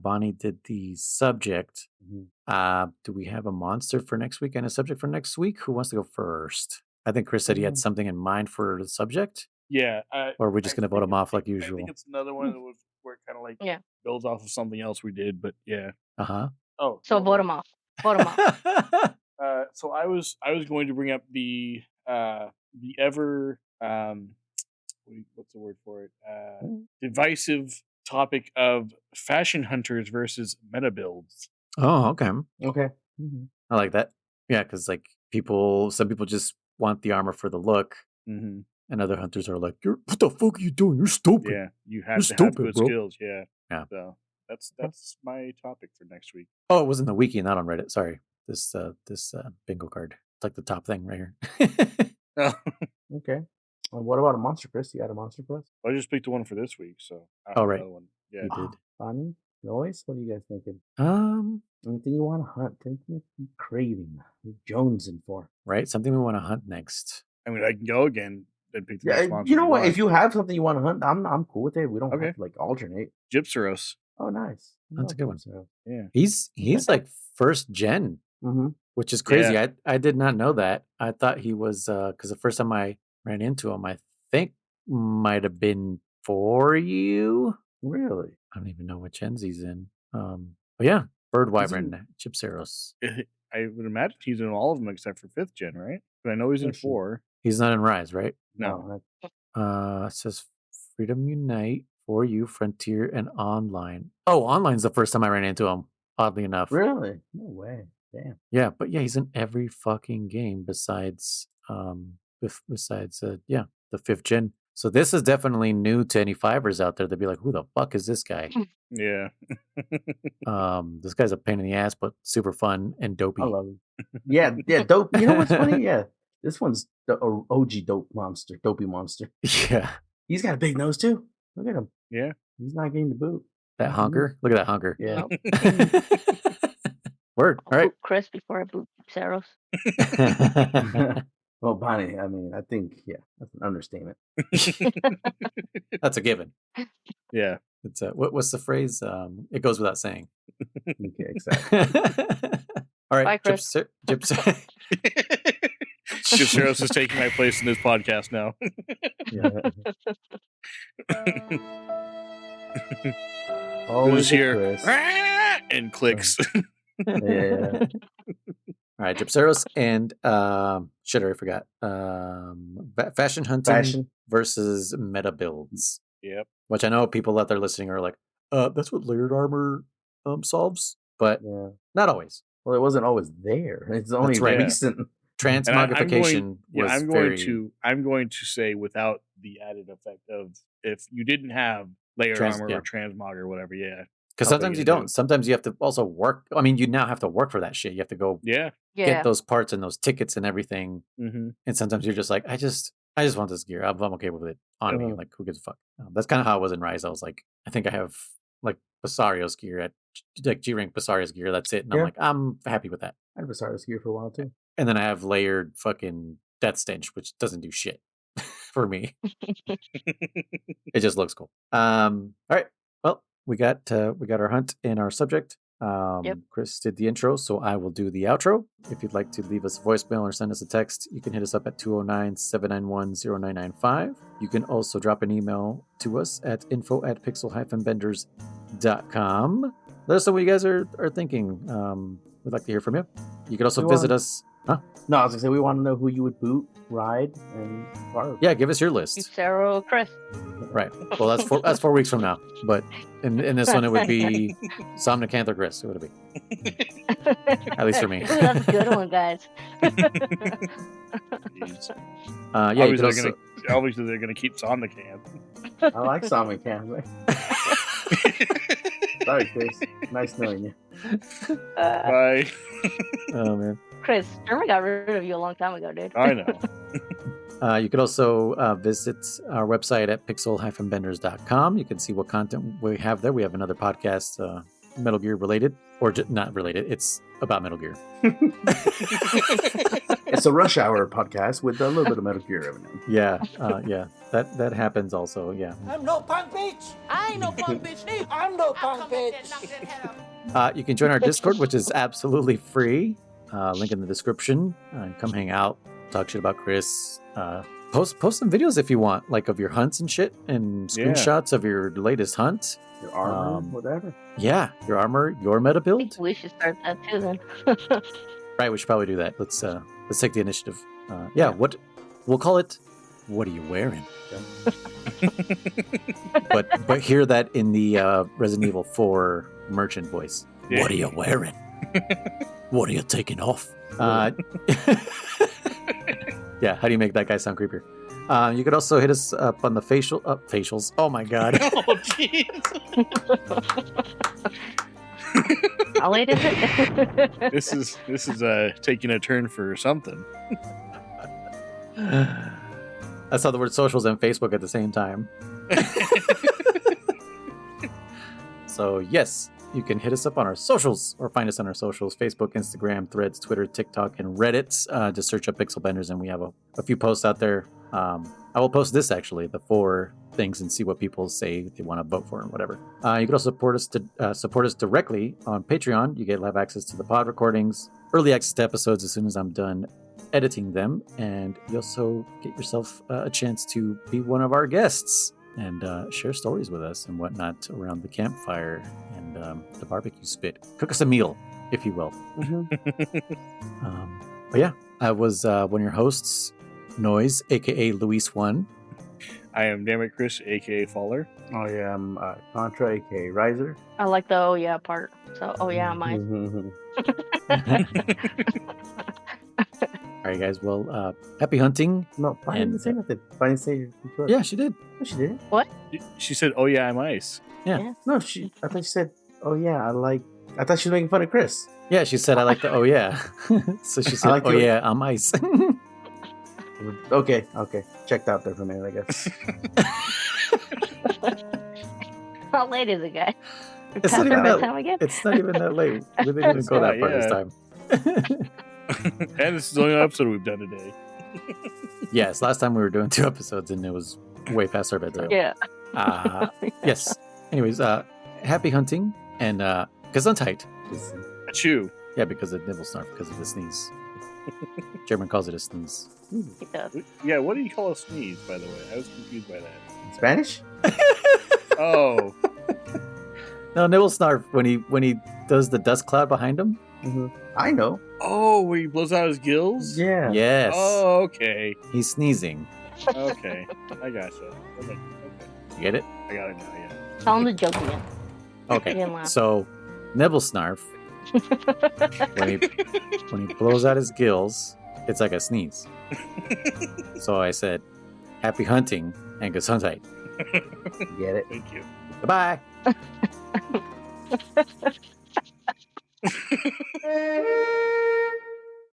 Bonnie did the subject. Do we have a monster for next week and a subject for next week? Who wants to go first? I think Chris said he had something in mind for the subject. Yeah. Or are we just going to vote them off like usual? I think it's another one that was where it kind of like builds off of something else we did, but yeah. Uh-huh. Oh. So vote them off. Vote them off. So I was going to bring up the ever what's the word for it? Divisive topic of fashion hunters versus meta builds. Oh, okay. Okay. I like that. Yeah, because like some people just want the armor for the look, and other hunters are like, "What the fuck are you doing? You're stupid." Yeah, you have to have good skills. Yeah. So that's my topic for next week. Oh, it was in the wiki, not on Reddit. Sorry. This bingo card. It's like the top thing right here. Oh. Okay. Well, what about a monster, Chris? You got a monster for us? I just picked the one for this week, so right. one. Yeah, you did. Bonnie, Noise, what are you guys thinking? Anything you want to hunt? Anything you craving? You're jonesing for? Right, something we want to hunt next. I mean, I can go again and pick the next monster. You know what? If you have something you want to hunt, I'm cool with it. We don't have to like alternate. Gypsaros. Oh, nice. That's a good one. Yeah, he's like first gen, which is crazy. Yeah. I did not know that. I thought he was because the first time I ran into him, I think might have been for you. Really? I don't even know what gens he's in. But yeah, Bird Wyvern, Gypsaros. I would imagine he's in all of them except for 5th gen, right? But I know he's in 4. He's not in Rise, right? No. It says Freedom Unite, For You, Frontier, and Online. Oh, Online's the first time I ran into him, oddly enough. Really? No way. Damn. Yeah, but yeah, he's in every fucking game besides the 5th gen. So this is definitely new to any fivers out there. They'd be like, who the fuck is this guy? Yeah. This guy's a pain in the ass, but super fun and dopey. I love him. Yeah, dope. You know what's funny? Yeah. This one's the OG dopey monster. Yeah. He's got a big nose too. Look at him. Yeah. He's not getting the boot. That honker? Look at that honker. Yeah. Word. All right. Boot Chris before I boot Saros. Well, Bonnie, I mean, I think, that's an understatement. That's a given. Yeah. It's what's the phrase? It goes without saying. Okay, exactly. All right. Bye, Chris. Gypsaros is taking my place in this podcast now. Always here. Chris. And clicks. Yeah. All right, Gypsaros and shit, I forgot. Fashion hunting versus meta builds. Yep. Which I know people out there listening are like, that's what layered armor solves, but not always. Well, it wasn't always there. It's only recent. Transmogrification was I'm going to say without the added effect of if you didn't have layered armor or transmog or whatever, because sometimes you don't. Sometimes you have to also work. I mean, you now have to work for that shit. You have to go get those parts and those tickets and everything. And sometimes you're just like, I just want this gear. I'm okay with it on me. Like, who gives a fuck? That's kind of how I was in Rise. I was like, I think I have like Basario's gear at like G-Rank Basario's gear. That's it. And I'm like, I'm happy with that. I had Basario's gear for a while too. And then I have layered fucking Death Stench, which doesn't do shit for me. It just looks cool. All right. Well, we got our hunt and our subject. Chris did the intro, so I will do the outro. If you'd like to leave us a voicemail or send us a text, you can hit us up at 209-791-0995. You can also drop an email to us at info@pixel-benders.com. Let us know what you guys are thinking. We'd like to hear from you. You can also visit us. Huh? No, I was gonna say we want to know who you would boot, ride, and carve. Yeah, give us your list. Sarah, Chris. Right. Well, that's 4 weeks from now. But in this one, it would be Somnicanther Chris. Who would it be? At least for me. Ooh, that's a good one, guys. Obviously, they're gonna keep Somnicant. I like Somnicant. Sorry, Chris. Nice knowing you. Bye. Oh man. Chris, Jeremy got rid of you a long time ago, dude. I know. You could also visit our website at pixel-benders.com. You can see what content we have there. We have another podcast, Metal Gear related, or not related. It's about Metal Gear. It's a Rush Hour podcast with a little bit of Metal Gear every now and then. Yeah. That happens also. Yeah. I'm no punk bitch. I ain't no punk bitch neither. I'm no punk bitch. You can join our Discord, which is absolutely free. Link in the description. Come hang out, talk shit about Kriss. Post some videos if you want, like of your hunts and shit, and screenshots of your latest hunt. Your armor, whatever. Yeah, your armor, your meta build. We should start that too then. Right, we should probably do that. Let's take the initiative. What we'll call it. What are you wearing? but hear that in the Resident Evil 4 merchant voice. Yeah. What are you wearing? What are you taking off? Yeah, how do you make that guy sound creepier? You could also hit us up on the facials. Oh my god. Oh jeez. How late is it? This is taking a turn for something. I saw the word socials and Facebook at the same time. So yes, you can hit us up on our socials or find us on our socials: Facebook, Instagram, Threads, Twitter, TikTok, and Reddit. Just search up Pixel Benders and we have a few posts out there. I will post this actually, the 4 things, and see what people say they want to vote for and whatever. You can also support us directly on Patreon. You get live access to the pod recordings, early access to episodes as soon as I'm done editing them, and you also get yourself a chance to be one of our guests and share stories with us and whatnot around the campfire and the barbecue spit. Cook us a meal, if you will. But yeah, I was one of your hosts, Noise, aka Luis One. I am Dammit Kriss, aka Faller. I am Contra, aka Riser. I like the oh yeah part. So mine. All right, guys. Well, happy hunting. No, Bonnie didn't say nothing. Bonnie said yeah, she did. No, she didn't. What? She said, "Oh yeah, I'm ice." Yeah. No, I thought she said, "Oh yeah, I thought she was making fun of Kriss. Yeah, she said, "I like the oh yeah." So she said, "Oh yeah, I'm ice." Okay. Checked out there for a minute, I guess. How late is it, guys? It's not even that. It's not even that late. We didn't even go that far this time. And this is the only episode we've done today. Yes, last time we were doing 2 episodes and it was way past our bedtime. Yeah. Yes. Anyways, happy hunting and Gesundheit. Achoo. Yeah, because of Nibelsnarf, because of the sneeze. German calls it a sneeze. It does. Yeah, what do you call a sneeze, by the way? I was confused by that. In Spanish? Oh. No, Nibelsnarf, when he does the dust cloud behind him. Mm-hmm. I know. Oh, where he blows out his gills? Yeah. Yes. Oh, okay. He's sneezing. Okay. I gotcha. Okay. You get it? I got it now, yeah. Tell him the joke again. Okay. So, Nibelsnarf, when he blows out his gills, it's like a sneeze. So I said, happy hunting and Gesundheit. Get it? Thank you. Goodbye.